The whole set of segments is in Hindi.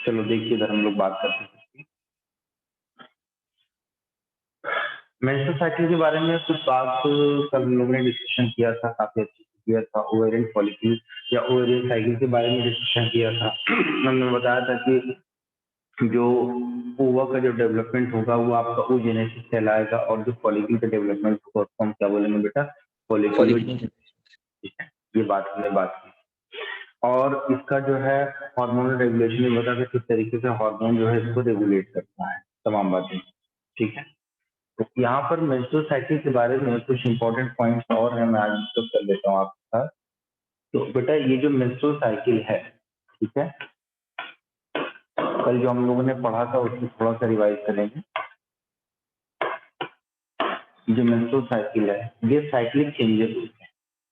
चलो देखिए इधर हम लोग बात करते हैं। मेंस्ट्रुअल साइकिल के बारे में कुछ बात कल हम लोगों ने डिस्कशन किया था, काफी अच्छे से किया था। ओवेरियन फॉलिकल या ओवेरियन साइकिल के बारे में डिस्कशन किया था। हमने बताया था कि जो ओवा का जो डेवलपमेंट होगा वो आपका ओजेनेसिस कहलाएगा, और जो फॉलिकल का डेवलपमेंट होगा उसको हम क्या बोलेंगे बेटा? फॉलिकुलोजेनेसिस। ये बात हमने बात की। और इसका जो है हार्मोनल रेगुलेशन में बता किस तरीके से हार्मोन जो है इसको रेगुलेट करता है, तमाम बातें। ठीक है, तो यहाँ पर मेंस्ट्रुअल साइकिल के बारे में कुछ इंपॉर्टेंट पॉइंट्स और हैं, मैं आज डिस्कस कर लेता हूँ आपके साथ। तो बेटा ये जो मेंस्ट्रुअल साइकिल है, ठीक है, कल जो हम लोगों ने पढ़ा था उसको थोड़ा सा रिवाइज करेंगे। जो मेंस्ट्रुअल साइकिल है ये साइक्लिक चेंजेस होते हैं,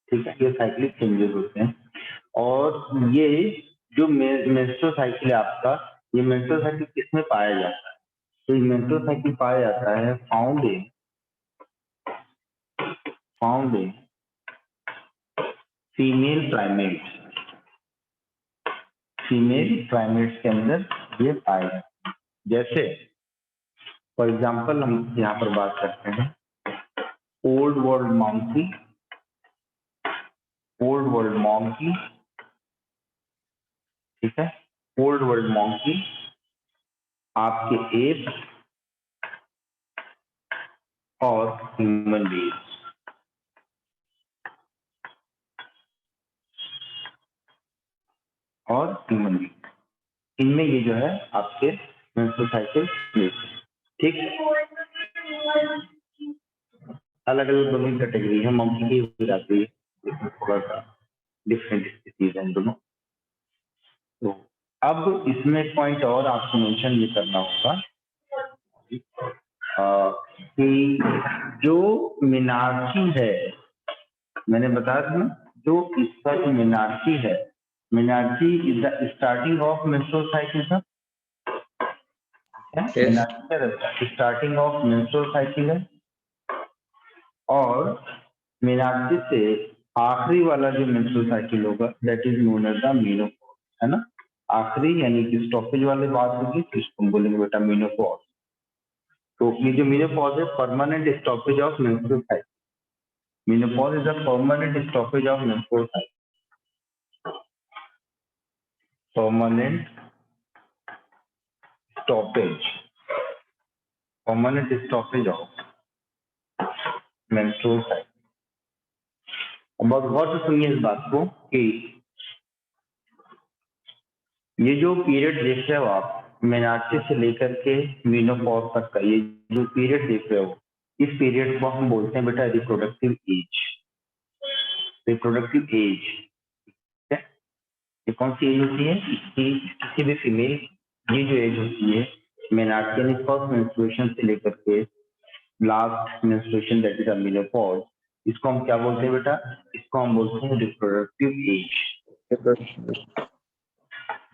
ठीक है, ये साइक्लिक चेंजेस होते हैं। और ये जो मेंस्ट्रुअल साइकिल है आपका, ये मेंस्ट्रुअल साइकिल किसमें पाया जाता है? तो ये मेंस्ट्रुअल साइकिल पाया जाता है फाउंड इन फीमेल प्राइमेट्स के अंदर ये पाया जाता है। जैसे फॉर एग्जांपल हम यहाँ पर बात करते हैं ओल्ड वर्ल्ड मॉन्की, ठीक है, ओल्ड वर्ल्ड मॉन्की, आपके एप और ह्यूमन बींग्स। इनमें ये जो है आपके मेंस्ट्रुअल साइकिल मिलते हैं। ठीक, अलग अलग दोनों कैटेगरी है, मॉन्की की भी आती है, थोड़ा सा डिफरेंट स्पीसीज हैं दोनों। तो अब इसमें पॉइंट और आपको मेंशन ये करना होगा कि जो मिनार्की है, मैंने बताया था ना, जो इसका जो मिनार्की है, menarche is the starting of menstrual cycle का, स्टार्टिंग ऑफ मेंस्ट्रुअल साइकिल है। और मिनार्की से आखिरी वाला जो मेंस्ट्रुअल साइकिल होगा that is known as the menopause, है ना। आखिरी यानी कि स्टॉपेज वाली बात होगी तो इसको बोलेंगे बेटा मेनोपॉज। तो ये जो मेनोपॉज है permanent stoppage of menstrual cycle. Menopause is a permanent stoppage of menstrual cycle, permanent stoppage of menstrual cycle. बहुत गौर से सुनिए इस बात को कि ये जो पीरियड देख रहे हो आप मेनार्की से लेकर के मेनोपॉज तक का, ये जो पीरियड देख रहे हो, इस पीरियड को हम बोलते हैं बेटा रिप्रोडक्टिव एज। रिप्रोडक्टिव एज ये कौन सी एज होती है? किसी भी फीमेल ये जो एज होती है मेनार्की यानी फर्स्ट मेंस्ट्रुएशन से लेकर के last menstruation that is menopause, इसको हम क्या बोलते हैं बेटा? इसको हम बोलते हैं reproductive age.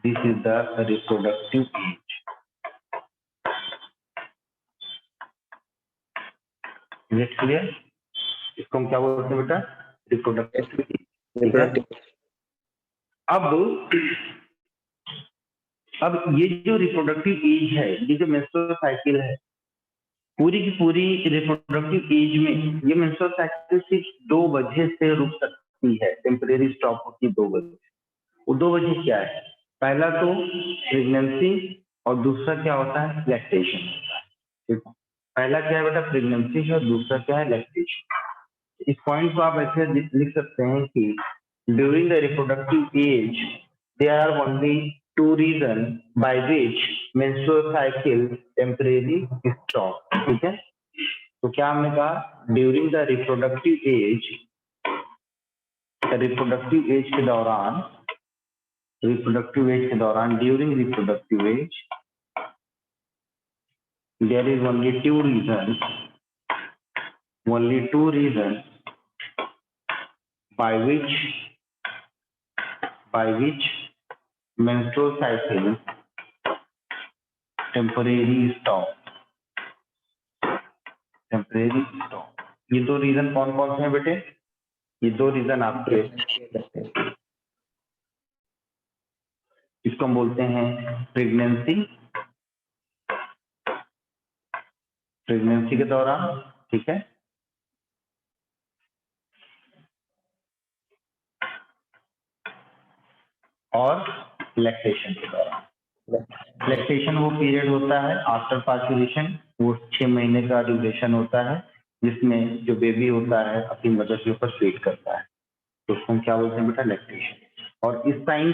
This is the reproductive as. Is it clear? इसको हम क्या बोलते हैं बेटा? Reproductive age. अब ये जो रिप्रोडक्टिव एज है, ये जो मेंस्ट्रुअल साइकिल है, पूरी की पूरी रिप्रोडक्टिव एज में ये मेंस्ट्रुअल साइकिल सिर्फ 2 वजह से रुक सकती है, टेम्परेरी स्टॉप होती है 2 वजह। वो 2 वजह क्या है? पहला तो प्रेगनेंसी और दूसरा क्या होता है? लैक्टेशन। ठीक है, पहला क्या है बेटा? प्रेगनेंसी है और दूसरा क्या है? लैक्टेशन। इस पॉइंट को आप ऐसे लिख सकते हैं कि during the reproductive age there are only 2 reasons by which menstrual cycle temporarily stop। ठीक है, तो क्या हमने कहा? ड्यूरिंग द रिप्रोडक्टिव एज के दौरान during reproductive age there is only two reasons by which menstrual cycle temporarily stop। ये 2 रीजन कौन कौन से हैं बेटे? ये 2 रीजन आपके इसको हम बोलते हैं प्रेगनेंसी के दौरान, ठीक है। और लैक्टेशन के दौरान। लैक्टेशन वो पीरियड होता है आफ्टर पार्चुरेशन, वो 6 महीने का ड्यूरेशन होता है, जिसमें जो बेबी होता है अपनी मदर के ऊपर फीड करता है, तो उसको हम क्या बोलते हैं बेटा, लैक्टेशन। और इस टाइम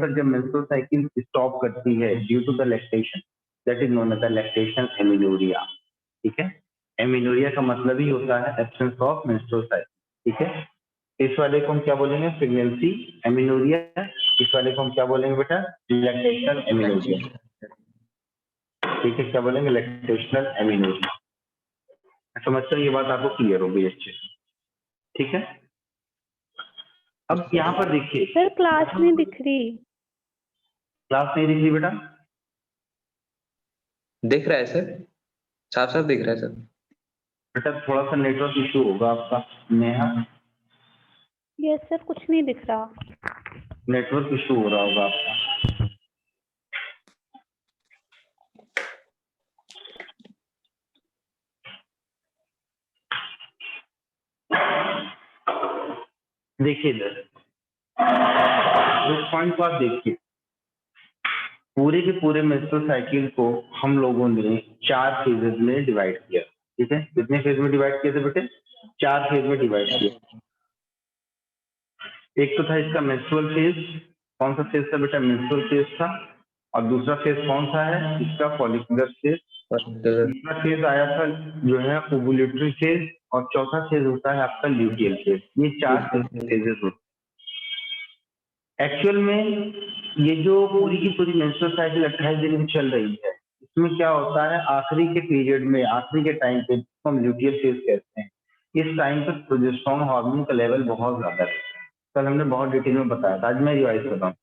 पर जब मेंस्ट्रुअल साइकिल स्टॉप करती है due to the lactation, that is known as the lactation amenorrhoea, ठीक है। एमिनोरिया का मतलब ही होता है एब्सेंस ऑफ मेंस्ट्रुअल साइकिल, ठीक है। इस वाले को हम क्या बोलेंगे, प्रेगनेंसी एमिनोरिया। इस वाले को हम क्या बोलेंगे बेटा, लैक्टेशनल एमिनोरिया, ठीक है। क्या बोलेंगे, लैक्टेशनल एमिनोरिया। समझते हैं, ये बात आपको क्लियर हो गई अच्छे से, ठीक है। अब यहाँ पर देखिए सर क्लास नहीं दिख रही। क्लास नहीं दिख रही बेटा? दिख रहा है सर, साफ साफ दिख रहा है सर। बेटा थोड़ा सा नेटवर्क इशू होगा आपका नेहा, यस सर, कुछ नहीं दिख रहा। नेटवर्क इशू हो रहा होगा आपका। देखिए इधर इस पॉइंट को आप देखिए, पूरे के पूरे मेंस्ट्रुअल साइकिल को हम लोगों ने 4 फेजेज में डिवाइड किया, ठीक है। कितने फेज में डिवाइड किए थे बेटे? 4 फेज में डिवाइड किया। एक तो था इसका मेंस्ट्रुअल फेज, कौन सा फेज था बेटा? मेंस्ट्रुअल फेज था। और दूसरा फेज कौन सा है इसका? Follicular phase. तीसरा फेज आया था जो है ओवुलेटरी फेज, और चौथा फेज होता है आपका ल्यूटियल फेज। ये 4 फेजेस होते हैं। एक्चुअल में ये जो पूरी की पूरी मेंस्ट्रुअल साइकिल 28 दिन की चल रही है, इसमें क्या होता है, आखिरी के पीरियड में, आखिरी के टाइम पे, हम ल्यूटियल फेज कहते हैं, इस टाइम पर प्रोजेस्टेरोन हार्मोन का लेवल बहुत ज्यादा रहता है। कल हमने बहुत डिटेल में बताया था, आज मैं रिवाइज कर रहा हूँ।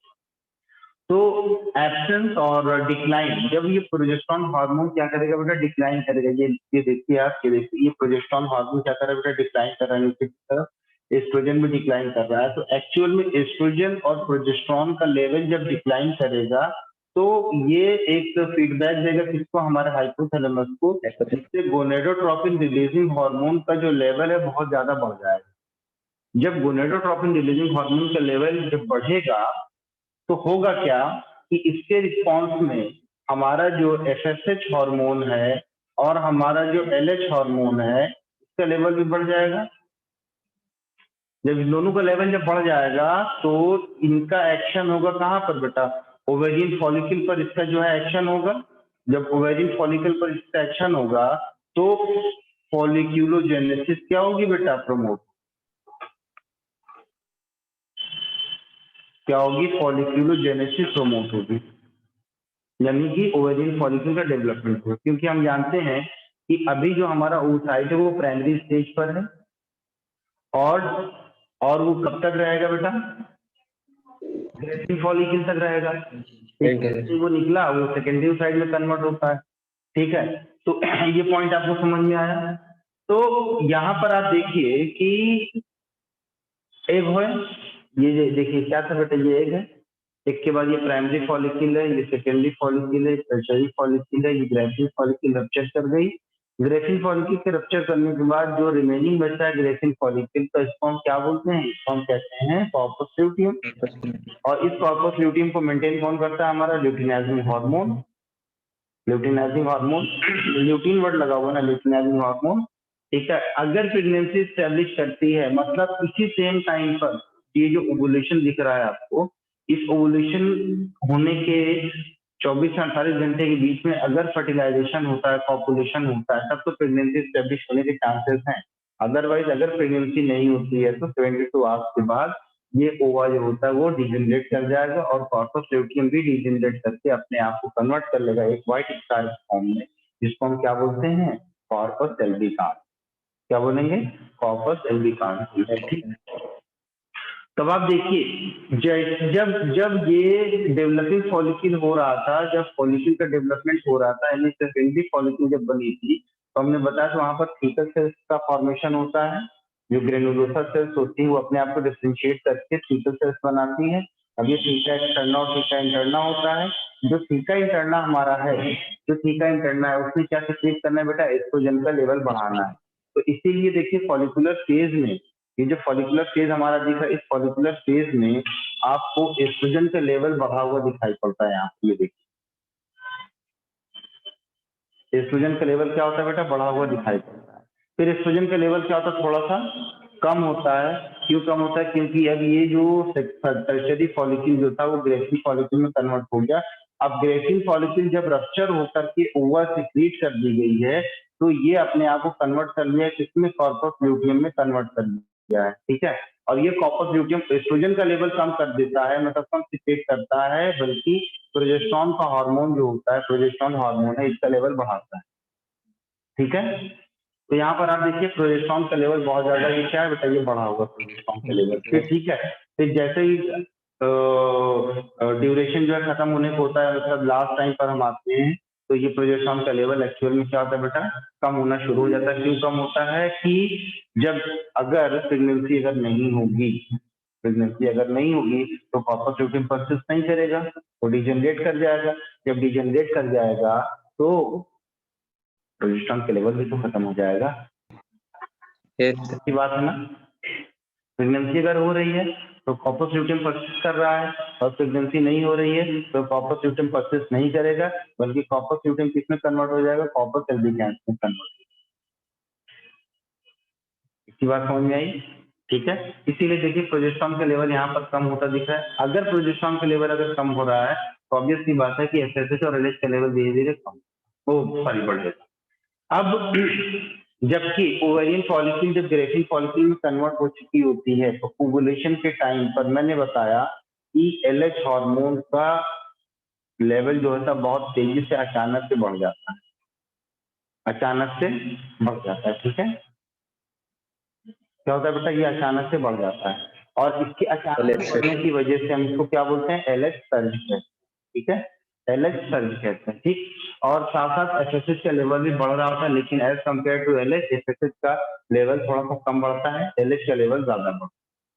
तो एब्सेंस और डिक्लाइन, जब ये प्रोजेस्टेरोन हार्मोन क्या करेगा बेटा? डिक्लाइन करेगा। ये देखिए आप, ये देखिए, ये प्रोजेस्टेरोन हार्मोन क्या कर रहा है बेटा? डिक्लाइन कर रहा है नीचे की तरफ। एस्ट्रोजन भी डिक्लाइन कर रहा है। तो एक्चुअल में एस्ट्रोजन और प्रोजेस्टेरोन का लेवल जब डिक्लाइन करेगा तो ये एक फीडबैक देगा किसको? हमारे हाइपोथैलेमस को, जिससे गोनेडोट्रोपिन रिलीजिंग हार्मोन का जो लेवल है बहुत ज्यादा बढ़ जाएगा। जब गोनेडोट्रोपिन रिलीजिंग हार्मोन का लेवल जब बढ़ेगा तो होगा क्या कि इसके रिस्पॉन्स में हमारा जो एफएसएच हार्मोन है और हमारा जो एलएच हार्मोन है, इसका लेवल भी बढ़ जाएगा। जब इन दोनों का लेवल जब बढ़ जाएगा तो इनका एक्शन होगा कहाँ पर बेटा? ओवेरियन फॉलिकल पर इसका जो है एक्शन होगा। जब ओवेरियन फॉलिकल पर इसका एक्शन होगा तो फॉलिक्यूलोजेनेसिस क्या होगी बेटा? प्रमोट क्या होगी? फॉलिक्यूलोजेनेसिस प्रमोट होगी, यानी कि ओवेरियन फॉलिकल का डेवलपमेंट होगा। क्योंकि हम जानते हैं कि अभी जो हमारा oocyte है वो प्राइमरी स्टेज पर है, और वो कब तक रहेगा बेटा? ग्रेसिन फॉलिकल तक रहेगा। वो निकला, वो सेकेंडरी oocyte में कन्वर्ट होता है, ठीक है। तो ये पॉइंट आपको समझ में आया? तो यहाँ पर आप देखिए कि एग है, ये देखिए क्या था बेटा? ये एग है। एक के बाद ये प्राइमरी फॉलिकल है, ये सेकेंडरी फॉलिकल है, टर्शियरी फॉलिकल है, ये ग्रेसिन फॉलिकल रप्चर कर गई। ग्रेसिन फॉलिकल के रप्चर करने के बाद जो रिमेनिंग बचता है ग्रेसिन फॉलिकल, तो इसको हम क्या बोलते हैं? इसको हम कहते हैं कॉर्पस ल्यूटियम। और इस कॉर्पस ल्यूटियम को मेंटेन कौन करता है? हमारा luteinizing hormone. Luteinizing hormone, lutein word लगा हुआ ना, ल्यूटिनाइजिंग हार्मोन, ठीक है। अगर प्रेगनेंसी स्टैब्लिश करती है, मतलब इसी सेम टाइम पर ये जो ओवुलेशन दिख रहा है आपको, इस ओवुलेशन होने के 24 से 48 घंटे के बीच में अगर फर्टिलाइजेशन होता है, कॉपुलेशन होता है, तब तो प्रेगनेंसी स्टैब्लिश होने के चांसेस हैं। अदरवाइज अगर प्रेगनेंसी नहीं होती है तो 72 आवर्स के बाद ये ओवा जो होता है वो डिजेनरेट कर जाएगा, और कॉर्पस ल्यूटियम भी डिजेनरेट करके अपने आप को कन्वर्ट कर लेगा एक व्हाइट स्टार फॉर्म में, जिसको हम क्या बोलते हैं? कॉर्पस एल्बिकांस। क्या बोलेंगे? कॉर्पस एल्बिकांस, ठीक। तब आप देखिए, जब जब ये डेवलपिंग फॉलिकल हो रहा था, जब फॉलिकल का डेवलपमेंट हो रहा था, यानी सेकेंडरी फॉलिकल जब बनी थी, तो हमने बताया तो वहां पर थीकल सेल्स का फॉर्मेशन होता है। जो ग्रेनुलोसा सेल्स होती है वो अपने आप को डिफरेंशिएट करके थीकल सेल्स बनाती है, अब ये थीटा एक्सटर्ना और थीटा इंटरना होता है। जो थीटा इंटरना हमारा है, जो थीटा इंटरना है उसमें क्या सिक्रीट करना है बेटा, एस्ट्रोजन का लेवल बढ़ाना है। तो इसीलिए देखिए फॉलिकुलर फेज में, ये जो फॉलिकुलर फेज हमारा दिखा, इस फॉलिकुलर फेज में आपको एस्ट्रोजन का लेवल बढ़ा हुआ दिखाई पड़ता है। यहाँ ये देखिए एस्ट्रोजन का लेवल क्या होता है बेटा, बढ़ा हुआ दिखाई पड़ता है। फिर एस्ट्रोजन का लेवल क्या होता है, थोड़ा सा कम होता है। क्यों कम होता है, क्योंकि अब ये जो टर्शियरी फॉलिक्यूल जो था वो ग्रेफिन फॉलिक्यूल में कन्वर्ट हो गया। अब ग्रेफिन फॉलिक्यूल जब रप्चर होकर के ओवा सिक्रीट कर दी गई है, तो ये अपने आप को कन्वर्ट कर लिया है, किसमें, कॉर्पस ल्यूटियम में कन्वर्ट कर दिया है। ठीक है, और ये कॉर्पस ल्यूटियम एस्ट्रोजन का लेवल कम कर देता है, मतलब कम सिक्रीट करता है, बल्कि प्रोजेस्टेरॉन का हार्मोन जो होता है, प्रोजेस्टेरॉन हार्मोन है, इसका लेवल बढ़ाता है। ठीक है, तो यहाँ पर आप देखिए प्रोजेस्टेरॉन का लेवल बहुत ज्यादा, ये क्या है बेटा, ये बढ़ा हुआ प्रोजेस्टेरॉन का लेवल। फिर ठीक है, फिर जैसे ही ड्यूरेशन जो है खत्म होने को होता है, मतलब लास्ट टाइम पर हम आते हैं, तो ये प्रोजेस्टेरॉन का लेवल एक्चुअल में क्या होता है बेटा, कम होना शुरू हो जाता है। क्यों कम होता है कि जब अगर प्रेगनेंसी अगर नहीं होगी, प्रेगनेंसी अगर नहीं होगी तो कॉर्पस ल्यूटियम परसिस्ट नहीं करेगा, वो डिजेनरेट कर जाएगा। जब डिजेनरेट कर जाएगा तो प्रोजेस्टेरॉन का लेवल भी तो खत्म हो जाएगा। यस की बात है ना, प्रेगनेंसी अगर हो रही है तो कॉर्पस ल्यूटियम परसिस्ट कर रहा है, और प्रेगनेंसी नहीं हो रही है तो कॉर्पस ल्यूटियम परसिस्ट नहीं करेगा, बल्कि कॉर्पस ल्यूटियम किस में कन्वर्ट हो जाएगा, कॉर्पस एल्बिगैंस में कन्वर्ट। इसकी बात समझ में आई। ठीक है, इसीलिए देखिए प्रोजेस्टेरॉन का लेवल यहाँ पर कम होता दिख रहा है। अगर प्रोजेस्टेरॉन का लेवल अगर कम हो रहा है तो ऑब्वियस सी बात है कि एफएसएच और एलएच का लेवल धीरे धीरे कम बढ़ेगा। अब जबकि ओवेरियन फॉलिक्यूल जब ग्रेफिन फॉलिक्यूल में कन्वर्ट हो चुकी होती है, तो ओवुलेशन के टाइम पर मैंने बताया कि एलएच हार्मोन का लेवल जो है बहुत तेजी से अचानक से बढ़ जाता है, अचानक से बढ़ जाता है। ठीक है, क्या होता है बेटा, ये अचानक से बढ़ जाता है, और इसके अचानक से बढ़ने की वजह से हम इसको क्या बोलते हैं, एलएच सर्ज कहते हैं। ठीक है, एलएच सर्ज कहते हैं। ठीक, और साथ साथ एफएसएच का लेवल भी बढ़ रहा होता है, लेकिन as compare to LH FSH का लेवल थोड़ा सा कम बढ़ता है, एलएच का लेवल ज्यादा बढ़ता है।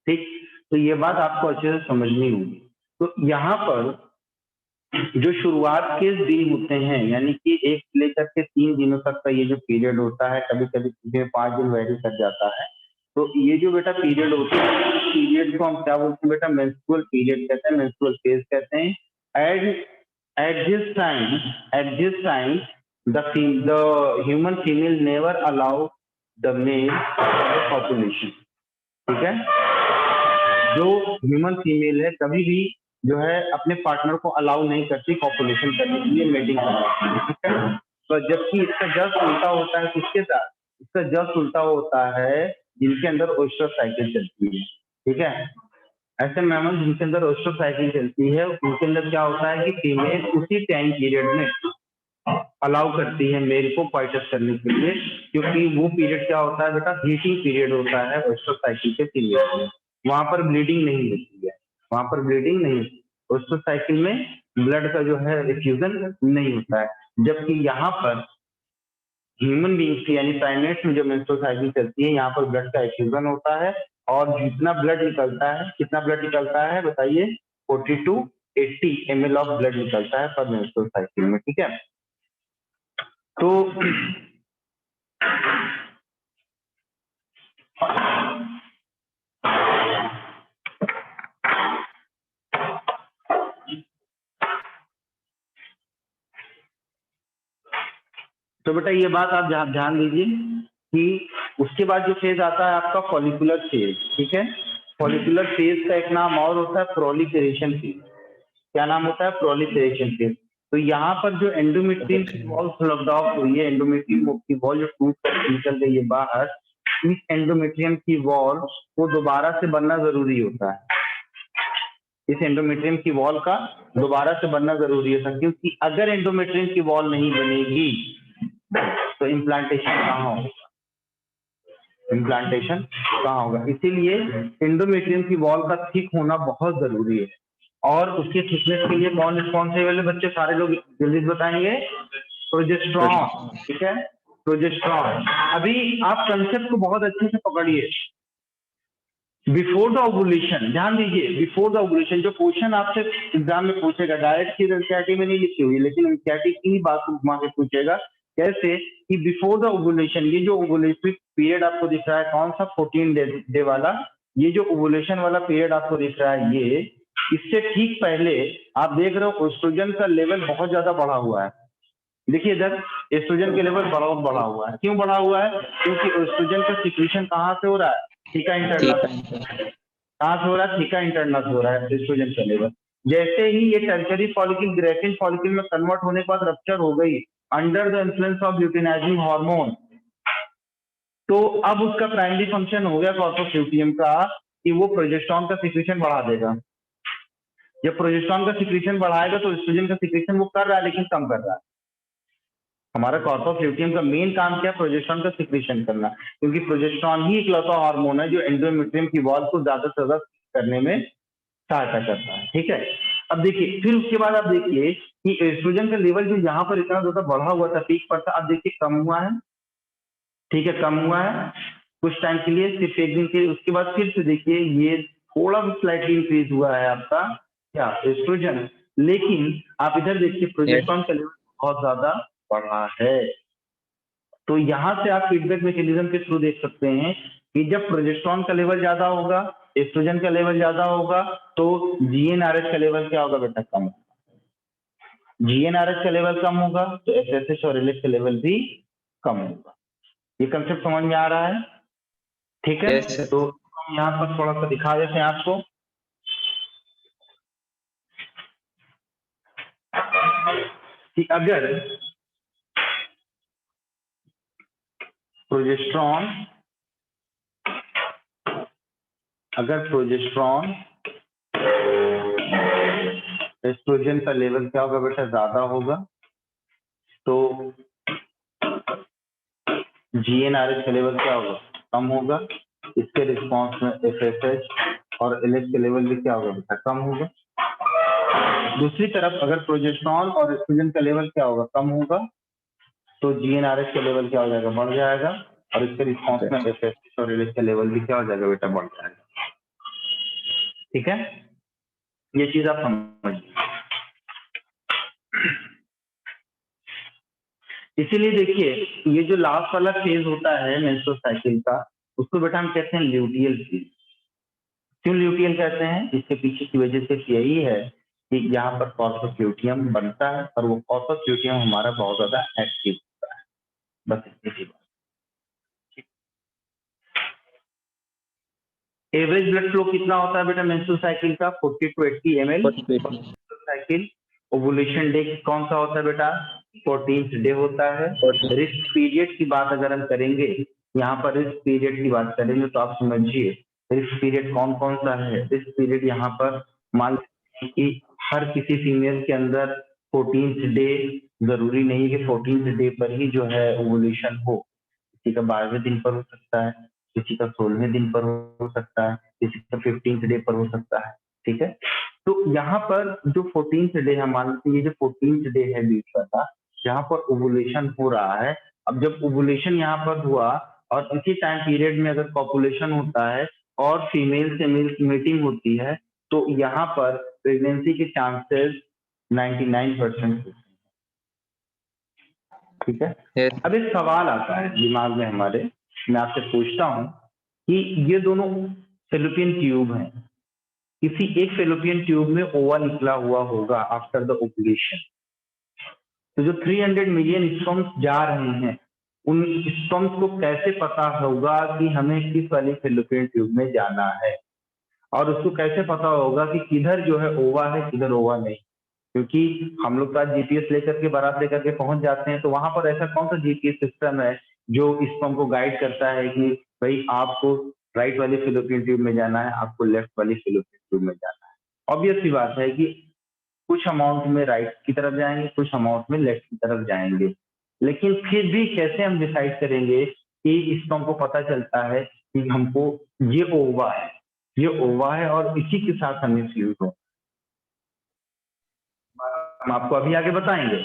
ठीक, तो ये बात आपको अच्छे से समझनी होगी। तो यहाँ पर जो शुरुआत के दिन होते हैं, यानी कि 1 से लेकर के 3 दिनों तक का ये जो पीरियड होता है, कभी कभी 5 दिन वैरी कर जाता है, तो ये जो बेटा पीरियड होता है, इस पीरियड को हम क्या बोलते हैं बेटा, मेंस्ट्रुअल पीरियड कहते हैं, मेंस्ट्रुअल फेज कहते हैं। At this time the human female never allow the mail population. ठीक है, जो ह्यूमन फीमेल है कभी भी जो है अपने पार्टनर को अलाउ नहीं करती कॉपुलेशन करने के लिए, मेटिंग करने के लिए। ठीक है, तो जबकि इसका जस्ट उल्टा होता है, किसके साथ, इसका जस्ट उल्टा होता है जिनके अंदर ओस्ट्रस साइकिल चलती है। ठीक है, ऐसे मैमल जिनके अंदर ओस्ट्रस साइकिल चलती है, उनके अंदर क्या होता है कि फीमेल उसी टाइम पीरियड में अलाउ करती है मेल को पार्टस करने के लिए, क्योंकि वो पीरियड क्या होता है बेटा, हीटिंग पीरियड होता है ओस्ट्रस साइकिल के पीरियड में। वहां पर ब्लीडिंग नहीं होती है, वहां पर ब्लीडिंग नहीं, ओस्ट्रस साइकिल में ब्लड का जो है इफ्यूजन नहीं होता है। जबकि यहाँ पर ह्यूमन बींग्स यानी प्राइमेट्स में जो मेंस्ट्रुअल साइकिल चलती है, यहाँ पर ब्लड का इफ्यूजन होता है, और जितना ब्लड निकलता है, कितना ब्लड निकलता है बताइए, 40 to 80 ml ऑफ ब्लड निकलता है पर मेंस्ट्रुअल साइकिल में। ठीक है, तो बेटा ये बात आप ध्यान दीजिए कि उसके बाद जो फेज आता है आपका फॉलिकुलर फेज। ठीक है, फॉलिकुलर फेज का एक नाम और होता है प्रोलिफेरेशन फेज। क्या नाम होता है, प्रोलिफेरेशन फेज। तो यहाँ पर जो एंडोमेट्रियम की वॉल फ्लग्ड ऑफ हुई है, एंडोमेट्रियम की वॉल जो टूट कर निकल गई है बाहर, इस एंडोमेट्रियम की वॉल को दोबारा से बनना जरूरी होता है। इस एंडोमेट्रियम की वॉल का दोबारा से बनना जरूरी होता है, क्योंकि अगर एंडोमेट्रियम की वॉल नहीं बनेगी तो इम्प्लांटेशन कहाँ होगा, इम्प्लांटेशन कहाँ होगा। इसीलिए एंडोमेट्रियम की वॉल का थिक होना बहुत जरूरी है। और उसके थिकनेस के लिए कौन रिस्पॉन्सिबल है बच्चे, सारे लोग जल्दी बताएंगे, प्रोजेस्टेरॉन। ठीक है, प्रोजेस्टेरॉन। अभी आप कंसेप्ट को बहुत अच्छे से पकड़िए, बिफोर द ओवुलेशन, ध्यान दीजिए, बिफोर द ओवुलेशन जो क्वेश्चन आपसे एग्जाम में पूछेगा, डायरेक्ट चीज एनसीईआरटी में नहीं लिखी हुई, लेकिन एनसीईआरटी की बात को घुमा के पूछेगा। कैसे कि बिफोर द ओवुलेशन, ये जो ओवुलेटिव पीरियड आपको दिख रहा है कौन सा, 14 डे वाला, ये जो ओवुलेशन वाला पीरियड आपको दिख रहा है, ये इससे ठीक पहले आप देख रहे हो एस्ट्रोजन का लेवल बहुत ज्यादा बढ़ा हुआ है। देखिए इधर एस्ट्रोजन के लेवल बहुत बढ़ा हुआ है। क्यों बढ़ा हुआ है? क्योंकि एस्ट्रोजन का सिक्रीशन कहाँ से हो रहा है? Theca internus. कहाँ से हो रहा है? थीका इंटरनस हो रहा है एस्ट्रोजन का लेवल। जैसे ही ये टर्शरी फॉलिकल ग्रेसिल फॉलिकल में कन्वर्ट होने के बाद रप्चर हो गई under the influence of luteinizing hormone, तो अब उसका प्राइमरी फंक्शन हो गया कॉर्पस ल्यूटियम का कि वो प्रोजेस्टेरॉन का सिक्रीशन बढ़ा देगा। जब प्रोजेस्टेरॉन का सिक्रीशन बढ़ाएगा तो एस्ट्रोजन का सिक्रीशन वो कर रहा है, लेकिन कम कर रहा है। हमारा कॉर्पस ल्यूटियम का मेन काम क्या है? प्रोजेस्टेरॉन का सिक्रीशन करना, क्योंकि प्रोजेस्टेरॉन ही इकलौता हार्मोन है जो एंडोमेट्रियम की वॉल को ज्यादा से ज्यादा करने में सहायता करता है। ठीक है, अब देखिए फिर उसके बाद आप देखिए कि एस्ट्रोजन का लेवल जो यहाँ पर इतना ज्यादा बढ़ा हुआ था, पीक पर था, अब देखिए कम हुआ है। ठीक है, कम हुआ है कुछ टाइम के लिए, सिर्फ एक दिन के लिए। उसके बाद फिर से देखिए ये थोड़ा भी स्लाइटली इंक्रीज हुआ है आपका क्या, एस्ट्रोजन। लेकिन आप इधर देखिए प्रोजेस्टेरॉन का लेवल बहुत ज्यादा बढ़ा है। तो यहाँ से आप फीडबैक मैकेनिज्म के थ्रू देख सकते हैं कि जब प्रोजेस्टेरॉन का लेवल ज्यादा होगा, एस्ट्रोजन का लेवल ज्यादा होगा, तो जीएनआरएच का लेवल क्या होगा बेटा? कम होगा। जीएनआरएच का लेवल कम होगा तो एसएसएच और एलएच का लेवल भी कम होगा। ये कंसेप्ट समझ में आ रहा है? ठीक है, Yes, sir. तो हम यहाँ पर थोड़ा सा दिखा देते हैं आपको कि अगर प्रोजेस्टेरॉन एस्ट्रोजन का लेवल क्या होगा बेटा? ज्यादा होगा, तो जीएनआरएच का लेवल क्या होगा? कम होगा। इसके रिस्पॉन्स में एफएसएच और एलएच का लेवल भी क्या होगा बेटा? कम होगा। दूसरी तरफ अगर प्रोजेस्टेरॉन और एस्ट्रोजन का लेवल क्या होगा? कम होगा, तो जीएनआरएच का लेवल क्या हो जाएगा? बढ़ जाएगा। और इसके रिस्पॉन्स में एफएसएच और एलएच का लेवल भी क्या हो जाएगा बेटा? बढ़ जाएगा। ठीक है, ये चीज आप समझिए। इसीलिए देखिए ये जो लास्ट वाला फेज होता है मेंस्ट्रुअल साइकिल का, उसको बेटा हम कहते हैं ल्यूटियल फेज। क्यों ल्यूटियल कहते हैं? इसके पीछे की वजह से यही है कि यहाँ पर कॉर्पस ल्यूटियम बनता है और वो कॉर्पस ल्यूटियम हमारा बहुत ज्यादा एक्टिव होता है। बस इतनी सी बात। एवरेज ब्लड फ्लो कितना होता है बेटा मेंस्ट्रुअल साइकिल का? 40 to 80 ml। Cycle ovulation day कौन सा होता है बेटा? 14th डे होता है। रिस्क पीरियड की बात अगर हम करेंगे, यहाँ पर रिस्क पीरियड की बात करेंगे तो आप समझिए रिस्क पीरियड कौन कौन सा है। रिस्क पीरियड यहाँ पर मान लीजिए कि हर किसी फीमेल के अंदर 14th डे जरूरी नहीं है कि 14th डे पर ही जो है ओवुलेशन हो। किसी का 12वें दिन पर हो सकता है, किसी का 16वें दिन पर हो सकता है, किसी का 15th डे पर हो सकता है। ठीक है, तो यहाँ पर जो 14th डे है, मान लीजिए ये जो 14th डे है बीच वाला, जहाँ पर ओवुलेशन हो रहा है। अब जब ओवुलेशन यहाँ पर हुआ और इसी टाइम पीरियड में अगर कॉपुलेशन होता है और फीमेल से मेल की मीटिंग होती है, तो यहाँ पर प्रेगनेंसी के चांसेस 99% होते हैं। ठीक है, Yes. अब एक सवाल आता है दिमाग में हमारे, मैं आपसे पूछता हूँ कि ये दोनों फेलोपियन ट्यूब हैं, किसी एक फेलोपियन ट्यूब में ओवा निकला हुआ होगा आफ्टर द ओवुलेशन, तो जो 300 मिलियन स्पर्म्स जा रहे हैं उन स्पर्म्स को कैसे पता होगा कि हमें किस वाली फेलोपियन ट्यूब में जाना है? और उसको कैसे पता होगा कि किधर जो है ओवा है किधर ओवा नहीं? क्योंकि हम लोग तो जीपीएस लेकर के बारात लेकर के पहुंच जाते हैं, तो वहां पर ऐसा कौन सा जीपीएस सिस्टम है जो स्पर्म को गाइड करता है कि भाई आपको राइट वाली फेलोपियन ट्यूब में जाना है, आपको लेफ्ट वाली फेलोपियन ट्यूब में जाना है? ऑब्वियस सी बात है कि कुछ अमाउंट में राइट की तरफ जाएंगे, कुछ अमाउंट में लेफ्ट की तरफ जाएंगे। लेकिन फिर भी कैसे हम डिसाइड करेंगे कि स्पर्म को पता चलता है कि हमको ये ओवा है, ये ओवा है और इसी के साथ हमें फ्लूइड हो? हम आपको अभी आगे बताएंगे।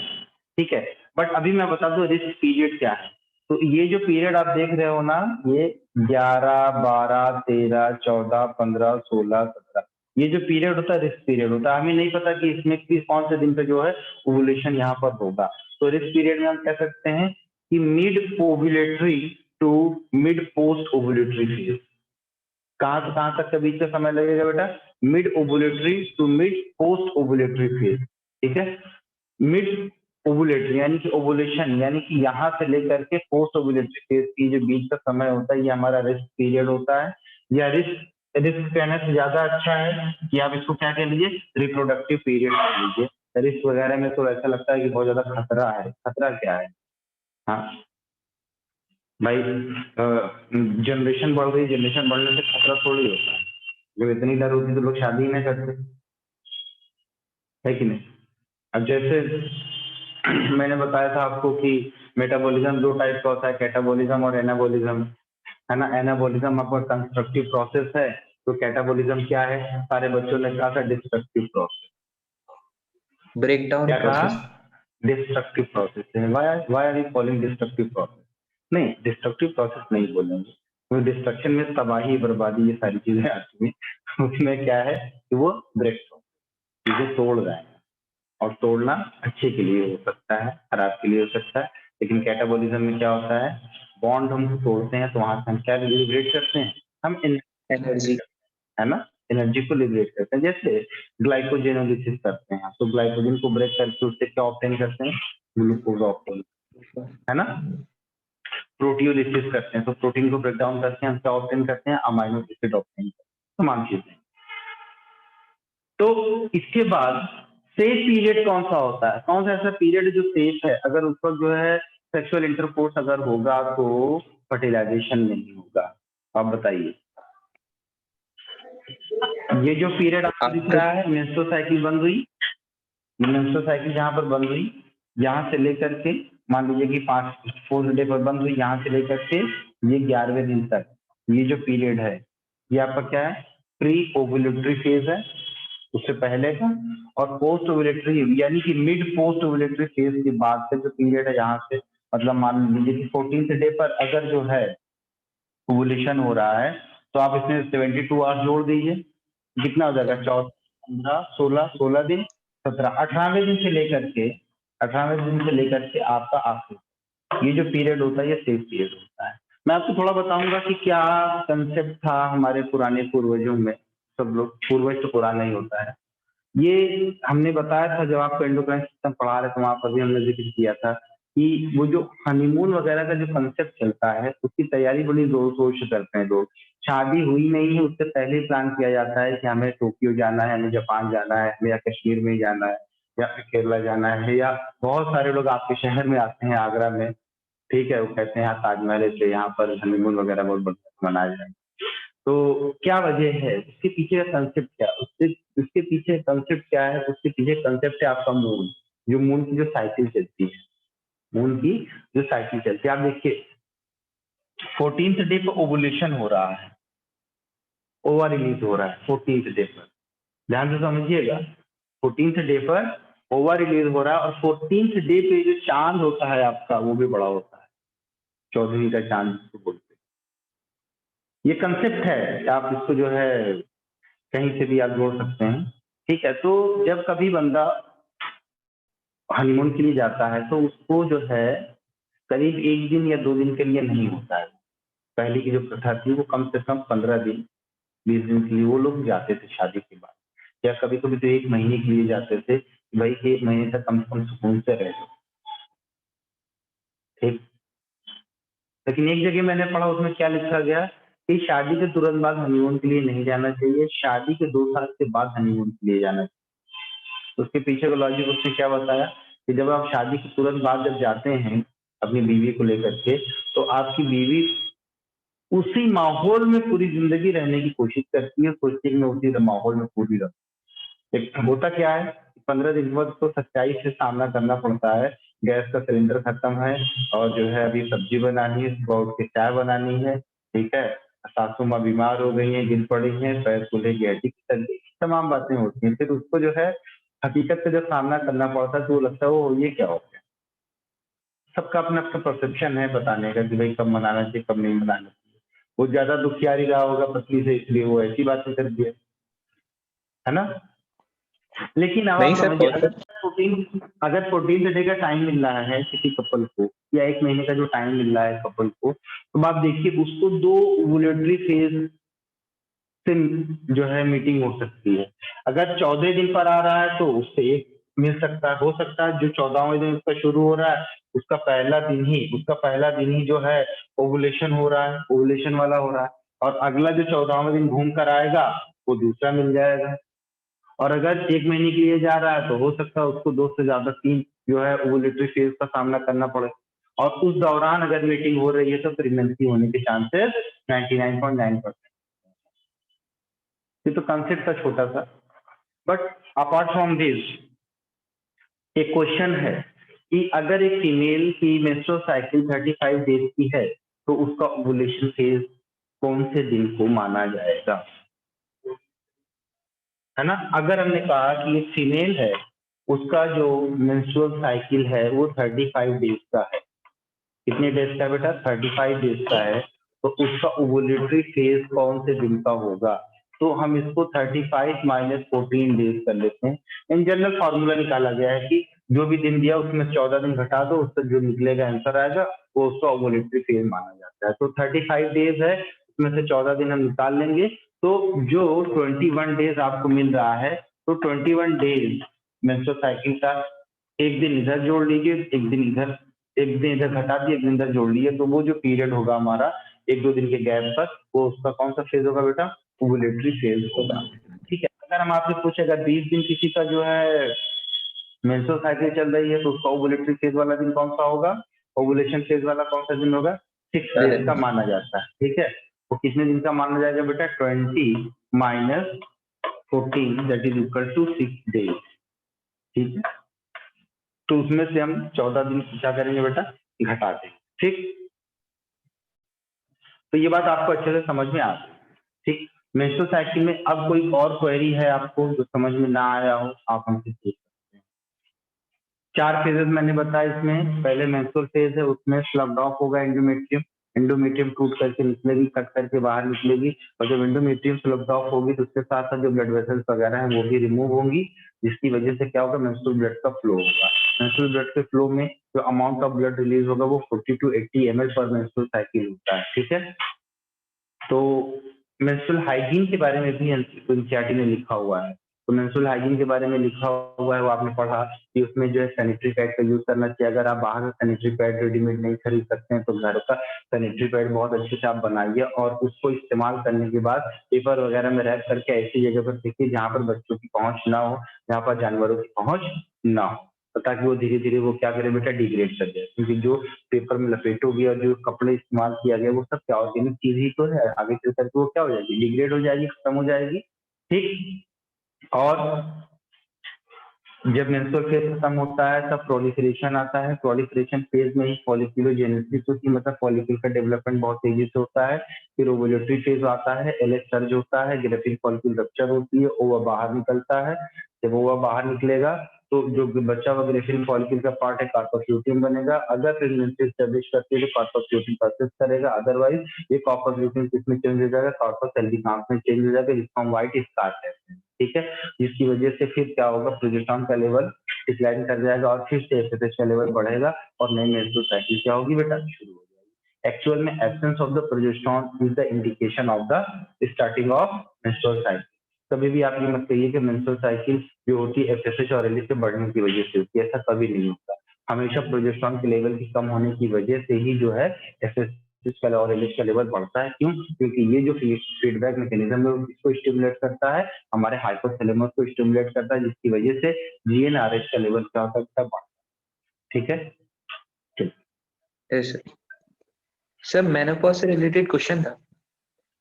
ठीक है, बट अभी मैं बता दूं रिस्क पीरियड क्या है। तो ये जो पीरियड आप देख रहे हो ना, ये 11, 12, 13, 14, 15, 16, 17, ये जो पीरियड होता है रिस्क पीरियड होता है। हमें नहीं पता कि इसमें किस कौन से दिन पे जो है ओवुलेशन यहाँ पर होगा। तो रिस्क पीरियड में हम कह सकते हैं कि mid ovulatory to mid post ovulatory phase. कहाँ से कहाँ तक के बीच का समय लगेगा बेटा? Mid ovulatory to mid post ovulatory phase. ठीक है, मिड ओवुलेटरी यानी कि ओवुलेशन यानी कि यहाँ से लेकर के पोस्ट ओवुलेटरी फेज की जो बीच का समय होता है, ये हमारा रिस्क पीरियड होता है। या रिस्क रिस्क कहने से ज्यादा अच्छा है कि आप इसको क्या कह लीजिए, रिप्रोडक्टिव पीरियड कह लीजिए। रिस्क वगैरह में तो ऐसा लगता है कि बहुत ज्यादा खतरा है। खतरा क्या है? हाँ भाई, जनरेशन बढ़ रही, जनरेशन बढ़ने से खतरा थोड़ी होता है। जब इतनी डर होती तो लोग शादी ही नहीं करते, है कि नहीं? अब जैसे मैंने बताया था आपको कि मेटाबॉलिज्म दो टाइप का होता है, कैटाबॉलिज्म और एनाबॉलिज्म, है ना। एनाबॉलिज्म आपका कंस्ट्रक्टिव प्रोसेस है, तो कैटाबॉलिज्म क्या है? सारे बच्चों ने कहा था डिस्ट्रक्टिव प्रोसेस। ब्रेक डाउन क्या कहा? प्रोसेस। डिस्ट्रक्टिव प्रोसेस है। Why are you calling destructive process? नहीं, डिस्ट्रक्टिव प्रोसेस नहीं बोलेंगे, तो डिस्ट्रक्शन में तबाही बर्बादी ये सारी चीजें आती हैं। उसमें क्या है कि वो ब्रेक चीजें तोड़ रहे हैं, और तोड़ना अच्छे के लिए हो सकता है, खराब के लिए हो सकता है। लेकिन कैटाबॉलिज्म में क्या होता है? बॉन्ड हम तोड़ते हैं तो वहां से हम क्या लिबरेट करते हैं? हम एनर्जी। है ना, एनर्जी को लिबरेट करते हैं। जैसे ग्लाइकोजेनोलिसिस करते हैं, तो ग्लाइकोजन को ब्रेक करके उससे क्या ऑब्टेन करते हैं? ग्लूकोज ऑब्टेन, है ना। प्रोटियोलिसिस करते हैं, तो प्रोटीन को ब्रेक डाउन करके हम क्या ऑब्टेन करते हैं? अमाइनो एसिड ऑब्टेन करते हैं। तमाम चीजें। तो इसके बाद सेफ पीरियड कौन सा होता है? कौन सा ऐसा पीरियड जो सेफ है? अगर उस वक्त जो है सेक्सुअल इंटरकोर्स अगर होगा तो फर्टिलाइजेशन नहीं होगा। आप बताइए। ये जो पीरियड आपको दिख रहा है, मेंस्ट्रुअल साइकिल बंद हुई, मेंस्ट्रुअल साइकिल जहाँ पर बंद हुई, यहाँ से लेकर के मान लीजिए कि 4th डे पर बंद हुई, यहाँ से लेकर के ये 11वें दिन तक ये जो पीरियड है, ये आपका क्या है? प्री ओवुलेटरी फेज है, उससे पहले का। और पोस्ट ओवुलेटरी यानी कि मिड पोस्ट ओवुलेटरी फेज के बाद से जो पीरियड है, यहाँ से मतलब मान लीजिए कि 14th डे पर अगर जो है ओवुलेशन हो रहा है, तो आप इसमें 72 आवर्स जोड़ दीजिए। कितना हो जाएगा? 14, 15, 16, 16 दिन, 17, 18वें दिन से लेकर के 18वें दिन से लेकर के आपका आखिरी ये जो पीरियड होता है, ये सेफ पीरियड होता है। मैं आपको थोड़ा बताऊंगा कि क्या कंसेप्ट था हमारे पुराने पूर्वजों में। सब लोग, पूर्वज तो पुराना ही होता है। ये हमने बताया था जब आपको एंडोक्राइन सिस्टम पढ़ा रहे थे, वहां पर भी हमने जिक्र किया था कि वो जो हनीमून वगैरह का जो कंसेप्ट चलता है, उसकी तैयारी बड़ी जोर शोर से करते हैं लोग। शादी हुई नहीं है उससे पहले ही प्लान किया जाता है कि हमें टोक्यो जाना है, हमें जापान जाना है, हमें या कश्मीर में जाना है, या फिर केरला जाना है, या बहुत सारे लोग आपके शहर में आते हैं, आगरा में। ठीक है, वो कहते हैं यहाँ ताजमहल है, इसलिए यहाँ पर हनीमून वगैरह बहुत बढ़िया मनाया जाए। तो क्या वजह है उसके पीछे का कंसेप्ट? क्या उसके उसके पीछे कंसेप्ट क्या है? उसके पीछे कंसेप्ट है आपका मून, जो मून की जो साइकिल चलती है, मून की जो साइकिल चलती है। आप देखिए 14th डे पर ओवुलेशन हो रहा है, ओवर रिलीज हो रहा है 14th डे पर। ध्यान से समझिएगा, 14th डे पर ओवर रिलीज हो रहा है, और 14th डे पे जो चांद होता है आपका, वो भी बड़ा होता है, 14वीं का चांद जिसको बोलते हैं। ये कंसेप्ट है, आप इसको जो है कहीं से भी आप जोड़ सकते हैं। ठीक है, तो जब कभी बंदा हनीमून के लिए जाता है, तो उसको जो है करीब 1 दिन या 2 दिन के लिए नहीं होता है। पहले की जो प्रथा थी वो कम से कम 15 दिन 20 दिन के लिए वो लोग जाते थे शादी के बाद, या कभी कभी तो 1 महीने के लिए जाते थे। भाई 1 महीने तक कम से कम सुकून से रहे। ठीक, लेकिन एक जगह मैंने पढ़ा, उसमें क्या लिखा गया कि शादी के तुरंत बाद हनीमून के लिए नहीं जाना चाहिए, शादी के 2 साल के बाद हनीमून के लिए जाना चाहिए। उसके पीछे का लॉजिक उसने क्या बताया कि जब आप शादी के तुरंत बाद जब जाते हैं अपनी बीवी को लेकर के, तो आपकी बीवी उसी माहौल में पूरी जिंदगी रहने की कोशिश करती है, सोचती है कि मैं उसी माहौल में पूरी रहूं। लेकिन होता क्या है, 15 दिन बाद तो सच्चाई से सामना करना पड़ता है। गैस का सिलेंडर खत्म है, और जो है अभी सब्जी बनानी है, सुबह उठ के चाय बनानी है। ठीक है, सासू माँ बीमार हो गई हैं, गिर पड़ी हैं, पैर फूले की हड्डी की सर्दी, तमाम बातें होती हैं। फिर उसको जो है हकीकत से जब सामना करना पड़ता है, तो वो लगता है वो ये क्या हो गया। सबका अपना अपना परसेप्शन है बताने का कि भाई कब मनाना चाहिए कब नहीं मनाना चाहिए। वो ज्यादा दुखियारी रहा होगा पत्नी से, इसलिए वो ऐसी बातें कर दिया, है ना। लेकिन अब नहीं आप सर, समझिए, अगर 14 डे का टाइम मिल रहा है किसी कपल को, या 1 महीने का जो टाइम मिल रहा है कपल को, तो आप देखिए उसको 2 ओवुलेटरी फेज से जो है मीटिंग हो सकती है। अगर 14 दिन पर आ रहा है तो उससे एक मिल सकता है, हो सकता है जो 14वें दिन उसका शुरू हो रहा है उसका पहला दिन ही जो है ओवुलेशन हो रहा है, ओवुलेशन वाला हो रहा है, और अगला जो 14वां दिन घूम कर आएगा वो दूसरा मिल जाएगा। और अगर 1 महीने के लिए जा रहा है तो हो सकता है उसको 2 से ज्यादा 3 जो है ओवुलेटरी फेज का सामना करना पड़े, और उस दौरान अगर मीटिंग हो रही है तो प्रेगनेंसी होने के चांसेस 99.9%। ये तो कंसेप्ट था छोटा सा, बट अपार्ट फ्रॉम दिस एक क्वेश्चन है कि अगर एक फीमेल की मेंस्ट्रुअल साइकिल 35 डेज की है तो उसका ओवुलेशन फेज कौन से दिन को माना जाएगा, है ना। अगर हमने कहा कि एक फीमेल है, उसका जो मेंस्ट्रुअल साइकिल है वो 35 डेज का है, कितने डेज का बेटा, 35 डेज का है, तो उसका ओवुलेटरी फेज कौन से दिन का होगा। तो हम इसको 35 माइनस 14 डेज कर लेते हैं। इन जनरल फॉर्मूला निकाला गया है कि जो भी दिन दिया उसमें 14 दिन घटा दो, उससे जो निकलेगा आंसर आएगा वो उसका ओवुलेटरी फेज माना जाता है। तो 35 डेज है, उसमें से 14 दिन हम निकाल लेंगे, तो जो 21 डेज आपको मिल रहा है, तो 21 डेज मेंस्ट्रुअल साइकिल का एक दिन इधर जोड़ लीजिए, एक दिन इधर घटा दिए, एक दिन इधर जोड़ लिए, तो वो जो पीरियड होगा हमारा 1-2 दिन के गैप पर, वो उसका कौन सा फेज होगा बेटा, ओवुलेटरी फेज होगा। ठीक है। अगर हम आपसे पूछे अगर 20 दिन किसी का जो है मेंस्ट्रुअल साइकिल चल रही है तो उसका ओवुलेटरी फेज वाला दिन कौन सा होगा, ओवुलेशन फेज वाला कौन सा दिन होगा, 6 डेज का माना जाता है। ठीक है, वो कितने दिन का माना जाएगा बेटा, 20 minus 14 that is equal to 6 days. ठीक है, तो उसमें से हम 14 दिन क्या करेंगे बेटा, घटा देंगे। ठीक, तो ये बात आपको अच्छे से समझ में आ गई। ठीक, मेंस्ट्रुअल साइकिल में अब कोई और क्वेरी है आपको जो समझ में ना आया हो, आप हमसे पूछ सकते हैं। 4 फेजेस मैंने बताया इसमें, पहले मेंस्ट्रुअल फेज है, उसमें स्लग्ड ऑफ होगा एंडोमेट्रियम, एंडोमेट्रियम टूट करके निकलेगी, कट करके बाहर निकलेगी, और जब एंडोमेट्रियम स्लग्ड ऑफ होगी तो उसके साथ साथ जो ब्लड वेसल्स वगैरह हैं वो भी रिमूव होंगी, जिसकी वजह से क्या होगा, मेंस्ट्रुअल ब्लड का फ्लो होगा। मेंस्ट्रुअल ब्लड के फ्लो में जो अमाउंट ऑफ ब्लड रिलीज होगा वो 40 to 80 ml पर मेंस्ट्रुअल साइकिल होता है। ठीक है, तो मेंस्ट्रुअल हाइजीन के बारे में भी एनसीईआरटी ने लिखा हुआ है। तो मेंस्ट्रुअल हाइजीन के बारे में लिखा हुआ है, वो आपने पढ़ा कि उसमें जो है सैनिटरी पैड का यूज करना चाहिए। अगर आप बाहर से सैनिटरी पैड रेडीमेड नहीं खरीद सकते हैं तो घर का सैनिटरी पैड बहुत अच्छे से आप बनाइए, और उसको इस्तेमाल करने के बाद पेपर वगैरह में रैप करके ऐसी जगह पर फेंकिए जहाँ पर बच्चों की पहुंच ना हो, जहाँ पर जानवरों की पहुंच ना हो, ताकि वो धीरे धीरे वो क्या करे बेटा, डिग्रेड कर जाए। क्योंकि जो पेपर में लपेटोगे और जो कपड़े इस्तेमाल किया गया वो सब क्या ऑर्गेनिक चीज ही तो है, आगे चल करके वो क्या हो जाएगी, डिग्रेड हो जाएगी, खत्म हो जाएगी। ठीक, और जब मेंस्ट्रुअल फेज खत्म होता है तब प्रोलिफरेशन आता है। प्रोलिफरेशन फेज में ही फॉलिक्यूलोजेनेसिस होती है, मतलब फॉलिक्यूल का डेवलपमेंट बहुत तेजी से होता है। फिर ओवुलेटरी फेज आता है, एलएच सर्ज होता है, ग्रेफिक फॉलिक्यूल रप्चर होती है, ओवा बाहर निकलता है। जब ओवा बाहर निकलेगा तो जो बच्चा हुआ ग्रेफिक फॉलिक्यूल का पार्ट है कार्पस ल्यूटियम बनेगा। अगर प्रेगनेंसी एस्टेब्लिश करती है तो कार्पस ल्यूटियम परसिस्ट करेगा, अदरवाइज ये कार्पस ल्यूटियम किसमें चेंज हो जाएगा, कार्पस एल्बिकांस में चेंज हो जाएगा, जिसको हम व्हाइट स्कार कहते हैं। ठीक है, जिसकी वजह से फिर क्या होगा, प्रोजेस्टेरॉन का लेवल डिक्लाइन कर जाएगा और फिर से एफएसएच का लेवल बढ़ेगा और नई मेंस्ट्रुअल साइकिल क्या होगी बेटा, शुरू हो जाएगी। एक्चुअल में absence of the progesterone is the indication of the starting of menstrual cycle. कभी भी आप ये मत कहिए कि मेंस्ट्रुअल साइकिल जो होती है एफएसएच और एलएच के बढ़ने की वजह से होती है, ऐसा कभी नहीं होता। हमेशा प्रोजेस्टेरॉन के लेवल की कम होने की वजह से ही जो है एफएसएच का और एलएच का लेवल बढ़ता है। क्यों, क्योंकि ये जो फीडबैक मैकेनिज्म है वो किसको स्टिमुलेट करता है, हमारे हाइपोथैलेमस को स्टिमुलेट करता है, जिसकी वजह से जीएनआरएच का लेवल क्या होता है, बढ़ता है। ठीक है, ठीक। Yes sir. सर मेनोपॉज से रिलेटेड क्वेश्चन था।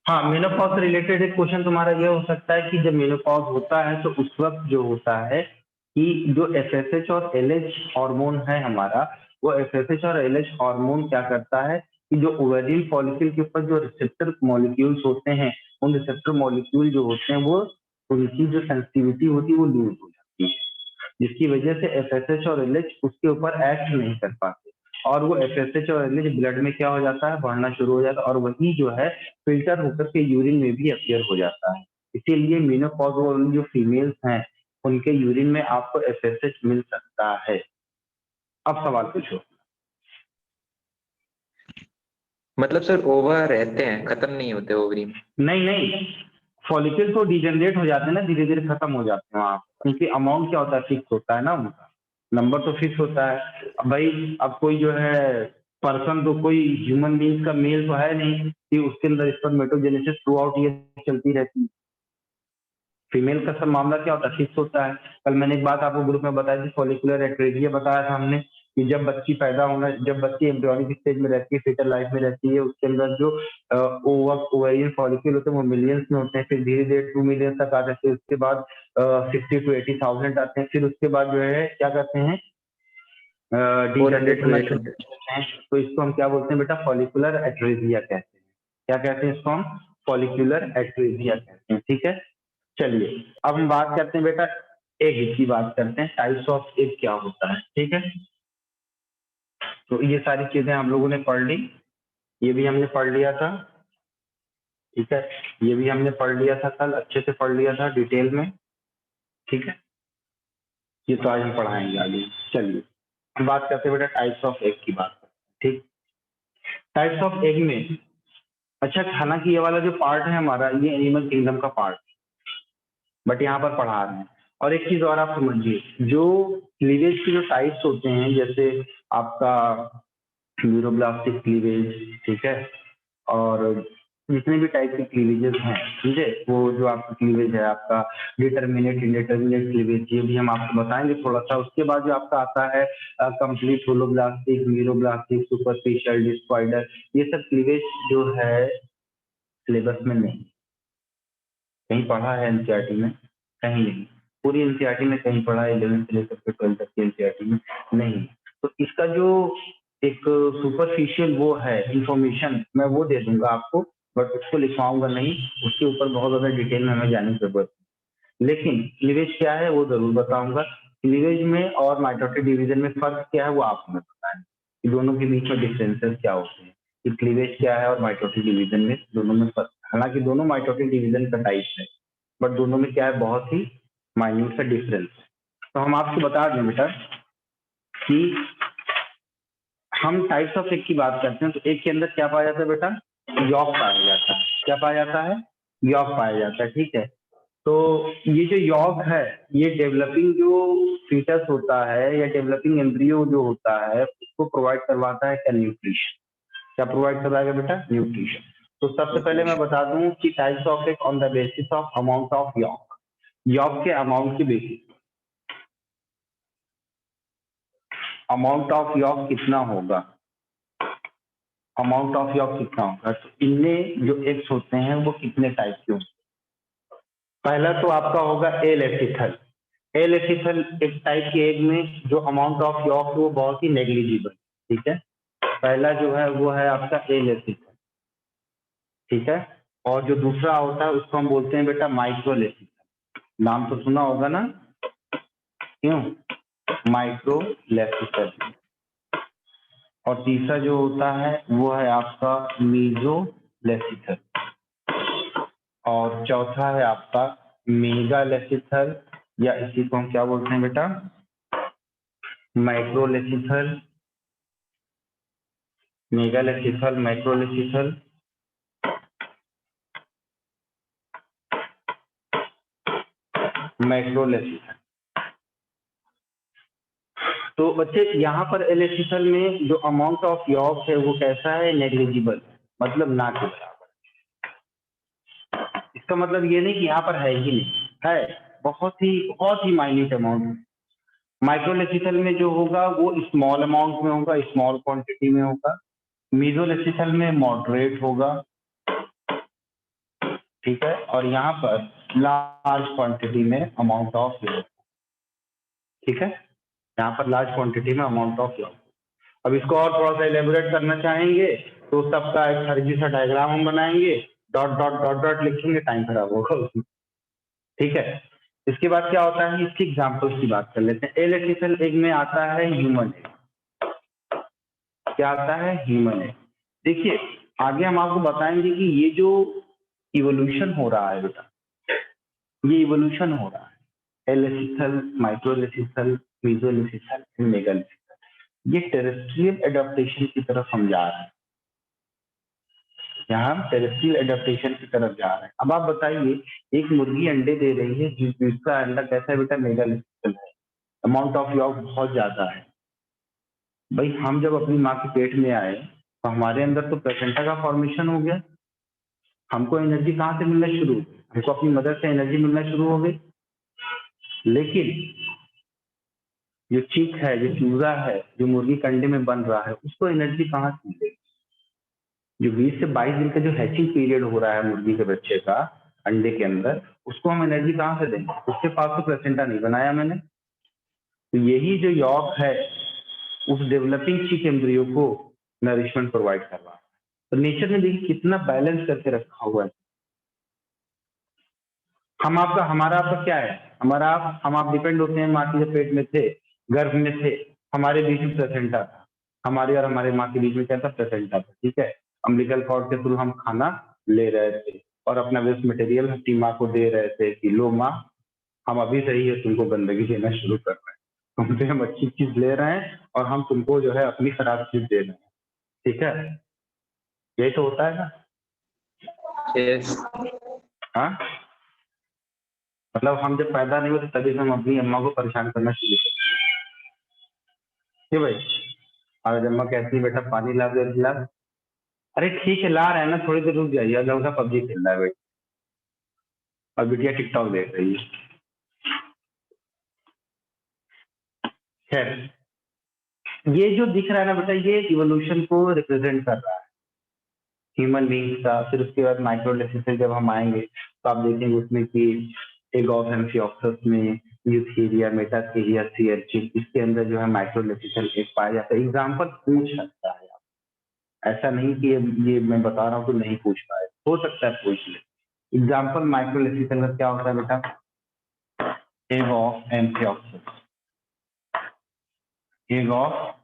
हाँ, मेनोपॉज से रिलेटेड एक क्वेश्चन तुम्हारा ये हो सकता है कि जब मेनोपॉज होता है तो उस वक्त जो होता है कि जो एफएसएच और एलएच हार्मोन है हमारा, वो एफएसएच और एलएच हार्मोन क्या करता है कि जो ओवेरियन फॉलिकल के ऊपर जो रिसेप्टर मॉलिक्यूल्स होते हैं, उन रिसेप्टर मॉलिक्यूल जो होते हैं वो उनकी जो सेंसिटिविटी होती है वो लूज हो जाती है, जिसकी वजह से एफएसएच और एलएच उसके ऊपर एक्ट नहीं कर पाते। और वो FSH और LH ब्लड में क्या हो जाता है, बढ़ना शुरू हो जाता है, और वही जो है फिल्टर होकर के यूरिन में भी अपीयर हो जाता है। इसीलिए मेनोपॉज वाली जो फीमेल्स हैं उनके यूरिन में आपको FSH मिल सकता है। अब सवाल पूछो। मतलब सर ओवर रहते हैं, खत्म नहीं होते ओवरी में? नहीं नहीं, फॉलिकल तो डिजेनरेट हो जाते हैं ना, धीरे धीरे खत्म हो जाते हैं वहाँ, क्योंकि अमाउंट क्या होता है, फिक्स होता है ना उनका, नंबर तो फिक्स होता है। अब भाई अब कोई जो है पर्सन, तो कोई ह्यूमन बींग का मेल तो है नहीं कि उसके अंदर स्पर्मेटोजेनेसिस थ्रू आउट ईयर चलती रहती है। फीमेल का सब मामला क्या होता है, फिक्स होता है। कल मैंने एक बात आपको ग्रुप में बताई थी, फॉलिकुलर एट्रेजिया बताया था हमने कि जब बच्ची पैदा होना, जब बच्ची एम्ब्रियोनिक स्टेज में रहती है, फीटल लाइफ में रहती है, उसके अंदर जो ओवेरियन फॉलिक्यूल होते हैं वो मिलियंस में होते हैं, फिर धीरे धीरे 2 मिलियन तक आते हैं, फिर उसके बाद 60 to 80,000 आते हैं, फिर उसके बाद जो है क्या करते हैं, 400 डिजनरेट to होना 800। शुरू होते हैं। तो इसको हम क्या बोलते हैं बेटा, फॉलिकुलर एट्रेजिया कहते हैं। क्या कहते हैं इसको हम, फॉलिकुलर एट्रेजिया कहते हैं। ठीक है, चलिए अब हम बात करते हैं बेटा एग की, बात करते हैं टाइप्स ऑफ एग क्या होता है। ठीक है, तो ये सारी चीजें हम लोगों ने पढ़ ली, ये भी हमने पढ़ लिया था। ठीक है, ये भी हमने पढ़ लिया था, कल अच्छे से पढ़ लिया था डिटेल में। ठीक है, ये तो आज हम पढ़ाएंगे आगे। चलिए हम बात करते हैं बेटा टाइप्स ऑफ एग की बात करते हैं। ठीक, टाइप्स ऑफ एग में, अच्छा हालांकि ये वाला जो पार्ट है हमारा, ये एनिमल किंगडम का पार्ट, बट यहाँ पर पढ़ा रहे हैं। और एक चीज और आप समझिए, जो क्लीवेज के जो टाइप्स होते हैं, जैसे आपका न्यूरोब्लास्टिक क्लीवेज, ठीक है, और जितने भी टाइप के क्लीवेजेस हैं, ठीक है, वो जो आपका क्लीवेज है आपका डिटर्मिनेट इंडिटर्मिनेट क्लीवेज, ये भी हम आपको बताएंगे थोड़ा सा। उसके बाद जो आपका आता है कंप्लीट होलोब्लास्टिक, न्यूरोब्लास्टिक, सुपरफिशियल, डिस्क्वाइडर, ये सब क्लीवेज जो है सिलेबस में नहीं, कहीं पढ़ा है एनसीईआरटी में, कहीं नहीं, पूरी एनसीईआरटी में कहीं पढ़ा है 11 से लेकर के 12 तक की एनसीईआरटी में नहीं। तो इसका जो एक सुपरफिशियल वो है इंफॉर्मेशन, मैं वो दे दूंगा आपको, बट उसको लिखवाऊंगा नहीं, उसके ऊपर बहुत ज्यादा डिटेल में हमें जाने की जरूरत है। लेकिन क्लीवेज क्या है वो जरूर बताऊंगा। क्लीवेज में और माइटोटिक डिवीजन में फर्क क्या है वो आप हमें बताएं, कि दोनों के बीच में डिफरेंसेस क्या होते हैं, कि क्लीवेज क्या है और माइटोटिक डिवीजन में दोनों में फर्क। हालांकि दोनों माइटोटिक डिवीजन का टाइप है, बट दोनों में क्या है, बहुत ही माइन्यूट सा डिफरेंस है। तो हम आपको बता दें बेटा कि हम टाइप्स ऑफ एग की बात करते हैं, तो एग के अंदर क्या पाया जाता है बेटा, यॉक पाया जाता है। क्या पाया जाता है, यॉक पाया जाता है। ठीक है, तो ये जो यॉक है, ये डेवलपिंग जो फीटस होता है या डेवलपिंग एम्ब्रियो जो होता है उसको प्रोवाइड करवाता है क्या, न्यूट्रिशन। क्या प्रोवाइड करवाएगा बेटा, न्यूट्रिशन। तो सबसे पहले मैं बता दूं कि types of egg on the basis of amount of yolk, yolk के अमाउंट की बेसिस, अमाउंट ऑफ यॉक कितना होगा, अमाउंट ऑफ यॉक कितना होगा, तो इनमें जो एग्स होते हैं वो कितने टाइप के होंगे। पहला तो आपका होगा एल एथिथल। एल एथिथल एक टाइप के एग में जो अमाउंट ऑफ यॉक है वो बहुत ही नेग्लिजिबल। ठीक है, पहला जो है वो है आपका एल एथिथल। ठीक है, और जो दूसरा होता है उसको हम बोलते हैं बेटा माइक्रोलेथिथल। नाम तो सुना होगा ना, क्यों, माइक्रोलेथिथल। और तीसरा जो होता है वो है आपका मीजोलेथिथल। और चौथा है आपका मेगालेथिथल, या इसी को हम क्या बोलते हैं बेटा, माइक्रोलेथिथल, मेगालेथिथल, माइक्रोलेथिथल, माइक्रोलेथिथल। तो बच्चे यहाँ पर एलेथिथल में जो अमाउंट ऑफ यॉक है वो कैसा है, नेग्लिजिबल, मतलब ना के बराबर। इसका मतलब ये नहीं कि यहाँ पर है ही नहीं, है, बहुत ही माइन्यूट अमाउंट। माइक्रोलेथिथल में जो होगा वो स्मॉल अमाउंट में होगा, स्मॉल क्वांटिटी में होगा। मीजोलेथिथल में मॉडरेट होगा। ठीक है, और यहाँ पर लार्ज क्वांटिटी में अमाउंट ऑफ यॉक। ठीक है, यहाँ पर लार्ज क्वांटिटी में अमाउंट ऑफ यॉक। अब इसको और थोड़ा सा एलेबोरेट करना चाहेंगे तो सबका एक फर्जी सा डायग्राम हम बनाएंगे, डॉट डॉट डॉट डॉट लिखेंगे, टाइम खराब होगा उसमें। ठीक है, इसके बाद क्या होता है, इसकी एग्जांपल्स की बात कर लेते हैं। एलेक्ट्रिकल एग में आता है ह्यूमन एग, क्या आता है? Human egg. देखिए आगे हम आपको बताएंगे कि ये जो इवोल्यूशन हो रहा है बेटा, ये इवोल्यूशन हो रहा है एलेसिथल, माइक्रोलेसिथल, मीजोलेसिथल, मेगालेसिथल, ये टेरेस्ट्रियल एडाप्टेशन की तरफ हम जा रहे हैं। यहाँ हम टेरेस्ट्रियल एडाप्टेशन की तरफ जा रहे हैं। अब आप बताइए, एक मुर्गी अंडे दे रही है जिसका अंडा कैसा है बेटा? मेगालिथिकल है, अमाउंट ऑफ यॉक बहुत ज्यादा है। भाई हम जब अपनी माँ के पेट में आए तो हमारे अंदर तो प्लेसेंटा का फॉर्मेशन हो गया, हमको एनर्जी कहाँ से मिलना शुरू हो गई? हमको अपनी मदर से एनर्जी मिलना शुरू हो गई। लेकिन जो चीक है, जो चूजा है, जो मुर्गी के अंडे में बन रहा है, उसको एनर्जी कहाँ से मिलेगी? जो 20 से 22 दिन का जो हैचिंग पीरियड हो रहा है मुर्गी के बच्चे का अंडे के अंदर, उसको हम एनर्जी कहाँ से देंगे? उसके पास तो प्लेसेंटा नहीं बनाया मैंने। तो यही जो यॉक है उस डेवलपिंग चीक एम्ब्रियो को नरिशमेंट प्रोवाइड कर रहा है। तो नेचर में देखिए कितना बैलेंस करके रखा हुआ है। हमारा आपका क्या है? हम आप डिपेंड होते हैं माँ के जब पेट में थे, गर्भ में थे, हमारे बीच में प्लेसेंटा था, हमारे और हमारे माँ के बीच में क्या था? प्लेसेंटा था, ठीक है। अम्बिलिकल कॉर्ड के थ्रू हम खाना ले रहे थे और अपना वेस्ट मटेरियल अपनी माँ को दे रहे थे कि लो माँ, हम अभी सही है तुमको गंदगी देना शुरू कर रहे हैं, तुमसे हम अच्छी चीज ले रहे हैं और हम तुमको जो है अपनी खराब चीज दे रहे हैं, ठीक है। यही तो होता है ना? यस हाँ, मतलब हम जब पैदा नहीं होते तभी हम अपनी अम्मा को परेशान करना शुरू करते हैं भाई। और अम्मा कहती है बेटा पानी ला दे गिलास, अरे ठीक है ला रहे हैं ना, थोड़ी देर रुक जाइए, लड़का पबजी खेल रहा है भाई और बिटिया टिकटॉक देख रही है। खैर, ये जो दिख रहा है ना बेटा, ये इवोल्यूशन को रिप्रेजेंट कर रहा है, ह्यूमन बींग्स का। फिर उसके बाद माइक्रोलेसिस से जब हम आएंगे तो आप देखेंगे उसमें कि एग ऑफ एम्फिऑक्सस में यूथेरिया, मेटाथेरिया, सीएरचिन, इसके अंदर जो है माइक्रोलेसिसल एग पाया जाता है। एग्जाम्पल पूछ सकता है, ऐसा नहीं कि ये मैं बता रहा हूँ तो नहीं पूछ पाए, हो सकता है पूछ ले। एग्जाम्पल माइक्रोलेसिसल का क्या होता है बेटा? एग ऑफ एम्फिऑक्सस, एग ऑफ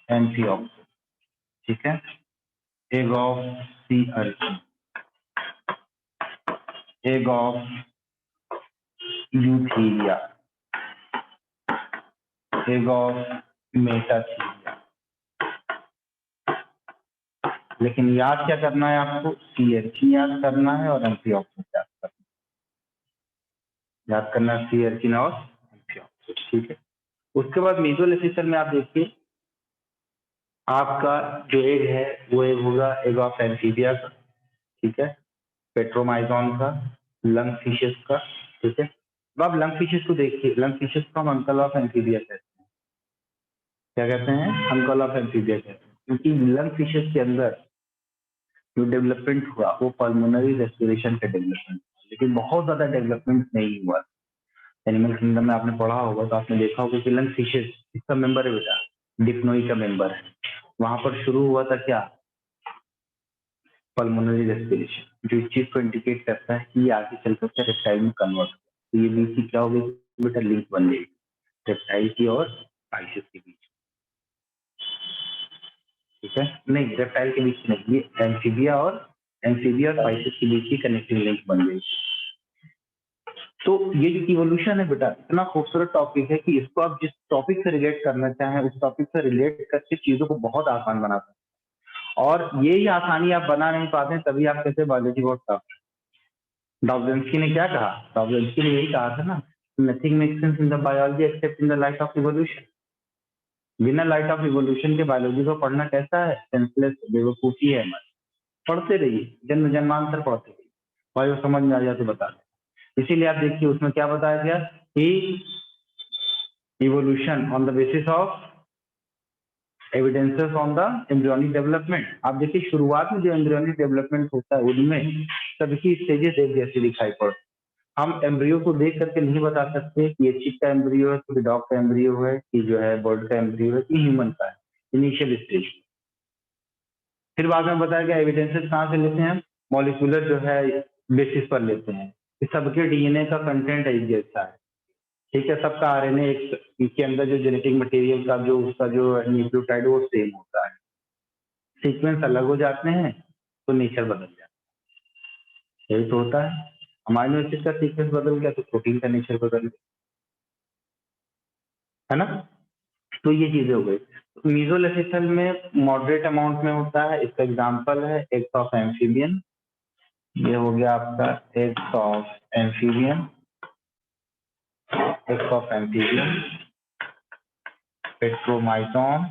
एम्फिऑक्सस, ठीक है। Egg of sea urchin, egg of Eutheria, egg of Metatheria. लेकिन याद क्या करना है आपको? सीएरचिन याद करना है और एम्फिऑक्सस याद करना है। याद करना है सीएरचिन और एम्फिऑक्सस, ठीक है। उसके बाद मीजोलेसिसल में आप देखिए, आपका जो एग है वो एग होगा एग ऑफ एम्फीबिया का, ठीक है, पेट्रोमाइजॉन का, लंग फिशेस का, ठीक है। अब आप लंग फिशेस को देखिए, लंग फिशेस को हम अंकल ऑफ एम्फीबिया कहते हैं। क्या कहते हैं? अंकल ऑफ एम्फीबिया कहते हैं, क्योंकि लंग फिशेस के अंदर जो डेवलपमेंट हुआ वो पल्मोनरी रेस्पिरेशन का डेवलपमेंट, लेकिन बहुत ज्यादा डेवलपमेंट नहीं हुआ। एनिमल किंगडम में आपने पढ़ा होगा तो आपने देखा होगा कि लंग फिशेस इसका मेंबर है बेटा, डिप्नोई का मेंबर है। वहां पर शुरू हुआ था क्या? पल्मोनरी रेस्पिरेशन, जो इस चीज को इंडिकेट करता है कि ये आगे चल करके रेप्टाइल में कन्वर्ट हो। तो ये बीच की क्या हो गई बेटा? लिंक बन गई रेप्टाइल की और स्पाइसेस के बीच, ठीक है। नहीं, रेप्टाइल के बीच नहीं, ये एम्फीबिया और स्पाइसेस के बीच की कनेक्टिंग लिंक बन गई। तो ये जो इवोल्यूशन है बेटा, इतना खूबसूरत टॉपिक है कि इसको आप जिस टॉपिक से रिलेट करना चाहें उस टॉपिक से रिलेट करके चीजों को बहुत आसान बना सकते हैं। और ये ही आसानी आप बना नहीं पाते तभी आप कहते हैं बायोलॉजी बहुत टफ। डॉब्झिन्स्की ने क्या कहा? डॉब्झिन्स्की ने यही कहा था ना, nothing makes sense in the biology accept in the light of evolution. बिना लाइट ऑफ इवोल्यूशन के बायोलॉजी को पढ़ना कैसा है? सेंसलेस, बेवकूफी है हमारी। पढ़ते रहिए, जन्म जन्मांतर पढ़ते रहिए, भाई वो समझ में आ जाए तो बता दें। इसीलिए आप देखिए उसमें क्या बताया गया कि evolution on the basis of evidences on the embryonic development. आप देखिए शुरुआत में जो एम्ब्रियोनिक डेवलपमेंट होता है उनमें सभी स्टेजेस एक जैसी दिखाई पड़ती। हम एम्ब्रियो को देख करके नहीं बता सकते कि ये चिक का एम्ब्रियो है, कि डॉग का एम्ब्रियो है, कि जो है बर्ड का एम्ब्रियो है, कि ह्यूमन का है, इनिशियल स्टेज। फिर बाद में बताया गया एविडेंसेस कहाँ से लेते हैं? मॉलिक्यूलर जो है बेसिस पर लेते हैं कि सबके डीएनए का कंटेंट एक जैसा है, ठीक है, सबका आरएनए एक के अंदर जो जेनेटिक मटेरियल का जो उसका जो न्यूक्लियोटाइड वो सेम होता है, सीक्वेंस अलग हो जाते हैं तो नेचर बदल जाता है। यही तो होता है, अमाइनो एसिड का सीक्वेंस बदल गया तो प्रोटीन का नेचर बदल गया, है ना। तो ये चीजें हो गई। मीजोलेसिथल में मॉडरेट अमाउंट में होता है, इसका एग्जांपल है एग्स ऑफ एम्फीबियन। ये हो गया आपका eggs of amphibian, eggs of amphibian, Petromyzon,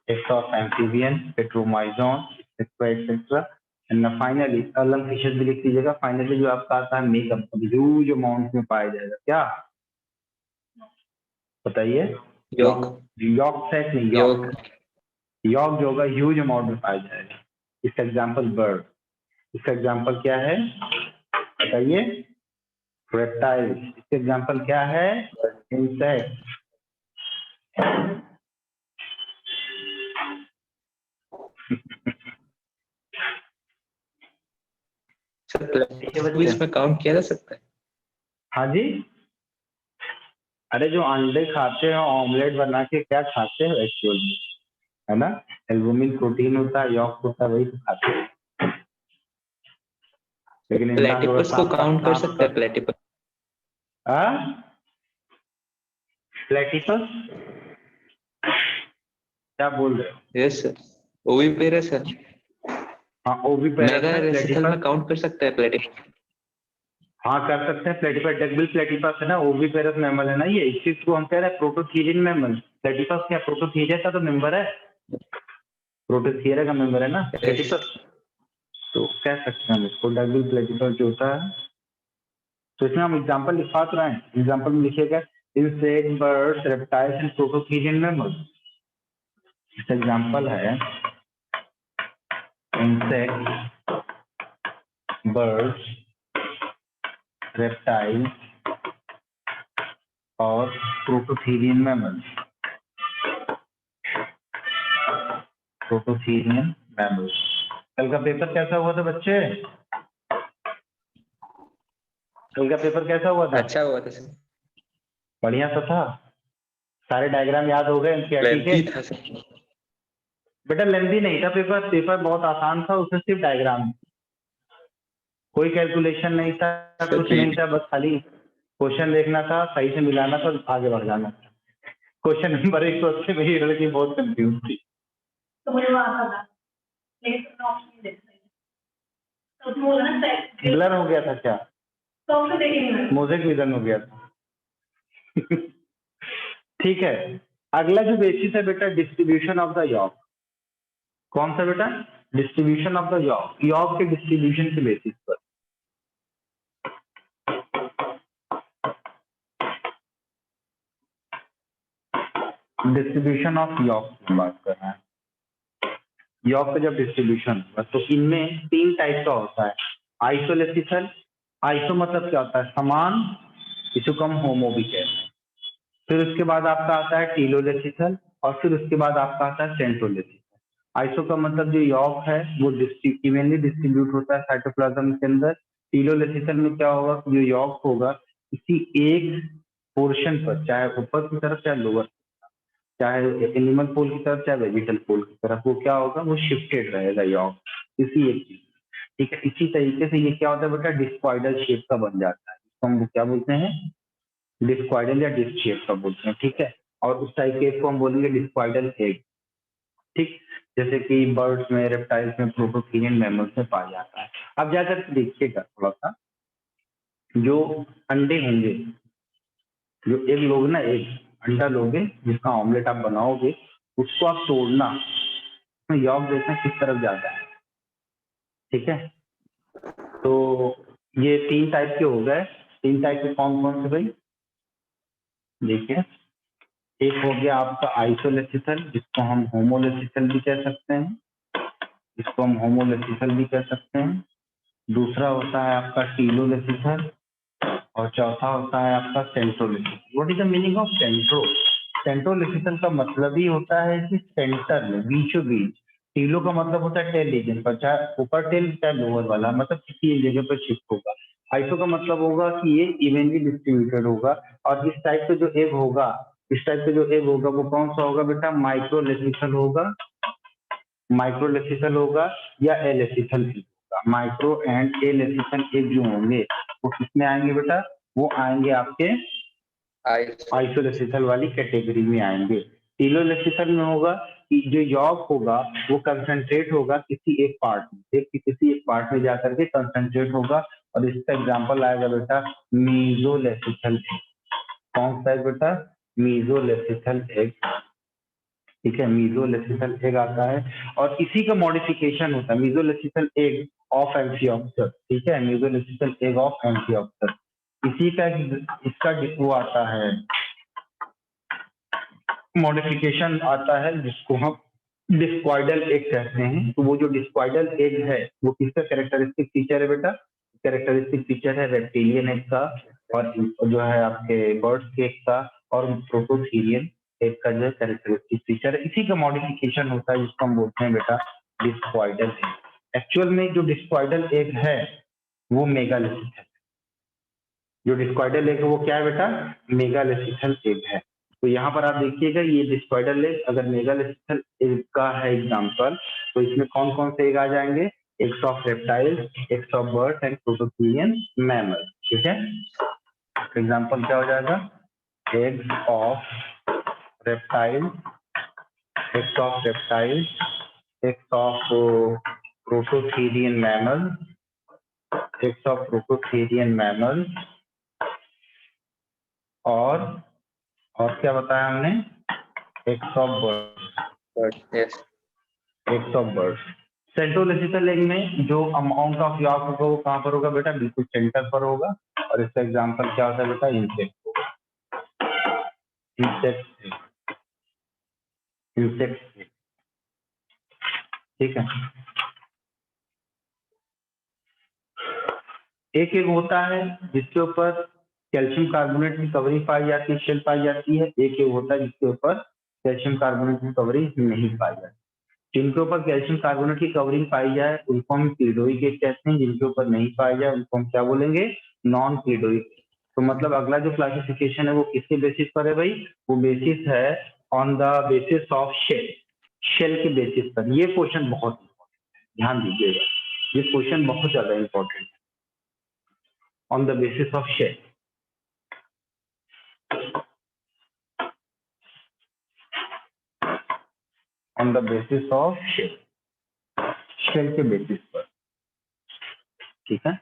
eggs of amphibian, Petromyzon, etcetera. And finally अलम फिशेस भी लिख दीजिएगा। फाइनली जो आपका आता है मेकअप, ह्यूज अमाउंट में पाया जाएगा, क्या बताइए? योग। यॉक सेट नहीं, योग। यॉक जो होगा ह्यूज अमाउंट में पाया जाएगा। इसका एग्जांपल बर्ड, इसका एग्जांपल क्या है बताइए? रेप्टाइल। इसका एग्जांपल क्या है? इंसेक्ट। सर प्लेटिपस इसमें काउंट किया जा सकता है? हाँ जी, अरे जो अंडे खाते हैं ऑमलेट बना के क्या खाते हैं एक्चुअली, है ना, एल्बुमिन प्रोटीन होता है, यॉक होता है, वही तो खाते हैं। लेकिन इंसान जो प्लेटिपस को काउंट कर सकते हैं? प्लेटिपस प्लेटिपस क्या बोल रहे हो? यस सर, ओविपेरस है। हाँ ओविपेरस मेगा है, रेसिथल में प्लेटिपस। काउंट कर सकते हैं प्लेटिपस? हाँ कर सकते हैं, प्लेटिपस डकबिल प्लेटिपस है ना, ओविपेरस मैमल है ना ये, इस चीज को हम कह रहे हैं प्रोटोथीरियन मैमल। प्लेटिपस क्या प्रोटोथीरिया का तो मेंबर है, प्रोटोथीरिया का मेंबर है ना प्लेटिपस, तो कह सकते हैं हम इसको डकबिल प्लेटिपस जो होता है। तो इसमें हम एग्जाम्पल लिखवा तो रहे हैं, एग्जाम्पल में लिखिएगा insect, birds, reptiles and prototherian mammals. इसका एग्जाम्पल है इंसेक्ट, बर्ड्स, रेप्टाइल्स और प्रोटोथीरियन मैमल्स, प्रोटोथीरियन मैमल्स। कल का पेपर कैसा हुआ था बच्चे? कल का पेपर कैसा हुआ था? अच्छा हुआ था सर। बढ़िया सा था, सारे डायग्राम याद हो गए एनसीईआरटी के? लेंथी था सर। बेटा लेंथी नहीं था पेपर, पेपर बहुत आसान था, उसमें सिर्फ डायग्राम, कोई कैलकुलेशन नहीं था, सर कुछ नहीं था, बस खाली क्वेश्चन देखना था, सही से मिलाना था, आगे बढ़ जाना था। क्वेश्चन नंबर 1 तो उससे मेरी लड़की बहुत कंफ्यूज थी, तो मुझे वो आता था, लेकिन मैं ऑप्शन नहीं देख रही। तो उसमें बोला ना सेट ब्लर हो गया था क्या? तो ऑप्शन देखेंगे मोज़ेक विजन हो गया था। ठीक है, अगला जो बेसिस है बेटा डिस्ट्रीब्यूशन ऑफ द यॉर्क। कौन सा बेटा? Distribution of the York, York के डिस्ट्रीब्यूशन के बेसिस पर। डिस्ट्रीब्यूशन ऑफ यॉर्क की बात कर रहे हैं। यॉर्क का जब डिस्ट्रीब्यूशन होगा तो इनमें 3 टाइप का होता है। आइसोलेसिथल, आइसो मतलब क्या होता है? समान, इसको हम होमो भी कहते हैं। फिर उसके बाद आपका आता है टीलोलेसिथल और फिर उसके बाद आपका आता है सेंट्रोलेसिथल। आइसो का मतलब जो यॉर्क है वो इवनली डिस्ट्रीब्यूट होता है साइटोप्लाज्म के अंदर। टीलोलेसिथल में क्या होगा, जो यॉर्क होगा किसी एक पोर्शन पर, चाहे ऊपर की तरफ चाहे लोअर, चाहे एनिमल पोल की तरफ चाहे वेजिटल पोल की तरफ, वो क्या होगा, वो शिफ्टेड रहेगा यॉर्क इसी एक चीज। ठीक है, इसी तरीके से ये क्या होता है बेटा, डिस्क्वाइडल शेप का बन जाता है, इसको हम क्या बोलते हैं? डिस्क्वाइडल या डिस्क शेप का बोलते हैं। ठीक है, और उस टाइप के को हम बोलेंगे डिस्क्वाइडल एग। ठीक, जैसे कि बर्ड्स में, रेप्टाइल्स में, प्रोटोथीरियन मैमल्स में पाया जाता है। अब जाकर देखिएगा थोड़ा सा, जो अंडे होंगे, जो एग लोग ना, एग अंडा लोगे जिसका ऑमलेट आप बनाओगे, उसको आप तोड़ना, उसमें यॉर्क देखना किस तरफ जाता है। ठीक है, तो ये 3 टाइप के हो गए। 3 टाइप के कौन कौन से भाई? देखिए, एक हो गया आपका आइसोलेसिथल, जिसको हम होमोलेसिथल भी कह सकते हैं, इसको हम होमोलेसिथल भी कह सकते हैं। दूसरा होता है आपका टीलोलेसिथल और चौथा होता है आपका centrolecithal. What is the meaning of centro? Centrolecithal का मतलब ही होता है कि सेंटर में, बीचों बीच। टीलो का मतलब होता है टेल रीजन पर, चाहे ऊपर टेल चाहे लोअर वाला, मतलब किसी एक जगह पर शिफ्ट होगा। आइसो का मतलब होगा कि ये इवनली डिस्ट्रीब्यूटेड होगा, और इस टाइप का जो एग होगा, इस टाइप का जो एग होगा वो कौन सा होगा बेटा, माइक्रोलेथिकल होगा, माइक्रोलेथिकल होगा या एलेथिकल होगा। माइक्रो एंड एलेथिकल एग जो होंगे वो किसमें आएंगे बेटा, वो आएंगे आपके आइसोलेथिकल वाली कैटेगरी में आएंगे। टेलोलेथिकल में होगा कि जो यॉर्क होगा वो कंसंट्रेट होगा किसी एक पार्ट में, किसी एक पार्ट में जाकर के कंसंट्रेट होगा, और इसका एग्जांपल आएगा बेटा मीजोलेथिकल एग। कौन सा है बेटा, मीजोलेथिकल एग, ठीक है, मीजोलेथिकल एग आता है, और इसी का मॉडिफिकेशन होता है मीजोलेथिकल एग ऑफ एम्फियोप्टर, ठीक है, मीजोलेथिकल एग ऑफ एम्फियोप्टर, इसी का इसका वो आता है, मॉडिफिकेशन आता है जिसको हम डिस्क्वाइडल एग कहते हैं। तो वो जो डिस्क्वाइडल एग है वो किसका कैरेक्टरिस्टिक फीचर है बेटा, कैरेक्टरिस्टिक फीचर है रेप्टिलियन एग का, और जो है आपके बर्ड्स एग का, और प्रोटोथीरियन एग का जो कैरेक्टरिस्टिक फीचर है, इसी का मॉडिफिकेशन होता है जिसको हम बोलते हैं बेटा डिस्क्वाइडल एग। एक्चुअल में जो डिस्क्वाइडल एग है वो मेगालिथिक है, जो डिस्क्वाइडल एग है वो क्या है बेटा, मेगालिथिकल एग है। तो यहाँ पर आप देखिएगा ये डिस्क्वाइडल एग अगर मेगालिथिकल एग का है एग्जांपल, तो इसमें कौन कौन से एग आ जाएंगे, eggs of reptiles, eggs of birds and prototherian mammal, ठीक है। एग्जांपल क्या हो जाएगा, eggs of reptiles, eggs of reptiles, eggs of prototherian mammal, eggs of prototherian mammal, और क्या बताया हमने, eggs of birds, yes eggs of birds. Centrolecithal egg में जो अमाउंट ऑफ यॉर्क होगा वो कहाँ पर होगा बेटा, बिल्कुल सेंटर पर होगा, और इसका एग्जांपल क्या होता है बेटा, इंसेक्ट, इंसेक्ट, इंसेक्ट, ठीक है। एक एग होता है जिसके ऊपर कैल्शियम कार्बोनेट की कवरिंग पाई जाती है, शेल पाई जाती है, एक एग होता है जिसके ऊपर कैल्शियम कार्बोनेट की कवरिंग नहीं पाई जाती। जिनके ऊपर कैल्शियम कार्बोनेट की कवरिंग पाई जाए उनको हम क्लिडोइक एग कहते हैं, जिनके ऊपर नहीं पाई जाए उनको हम क्या बोलेंगे, नॉन क्लिडोइक। तो मतलब अगला जो क्लासिफिकेशन है वो किसके बेसिस पर है भाई, वो बेसिस है on the basis of shell, shell के बेसिस पर। ये क्वेश्चन बहुत ध्यान दीजिएगा, ये क्वेश्चन बहुत ज्यादा इंपॉर्टेंट है, on the basis of shell. On the basis of shell, shell के बेसिस पर, ठीक है।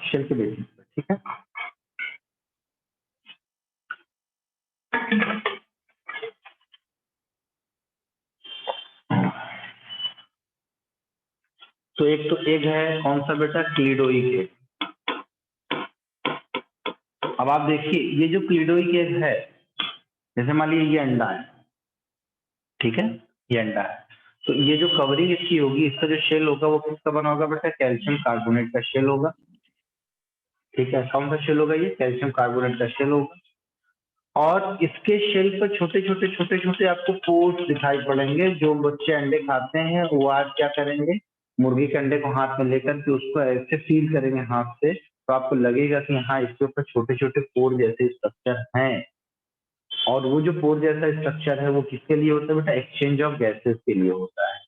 शेल के बेसिस पर, ठीक है। तो एक तो एग है कौन सा बेटा, क्लिडोइक एग। अब आप देखिए ये जो क्लिडोइक एग है, जैसे मान लीजिए ये अंडा है, ठीक है, ये अंडा है, तो ये जो कवरिंग इसकी होगी, इसका जो शेल होगा वो किसका बना होगा बेटा, कैल्शियम कार्बोनेट का शेल होगा, ठीक है। कौन सा शेल होगा, ये कैल्शियम कार्बोनेट का शेल होगा, और इसके शेल पर छोटे छोटे आपको पोर्स दिखाई पड़ेंगे। जो बच्चे अंडे खाते हैं वो आज क्या करेंगे, मुर्गी के अंडे को हाथ में लेकर के उसको ऐसे फील करेंगे हाथ से, तो आपको लगेगा कि हाँ इसके ऊपर छोटे छोटे पोर जैसे स्ट्रक्चर हैं, और वो जो पोर जैसा स्ट्रक्चर है वो किसके लिए होता है बेटा, एक्सचेंज ऑफ गैसेस के लिए होता है।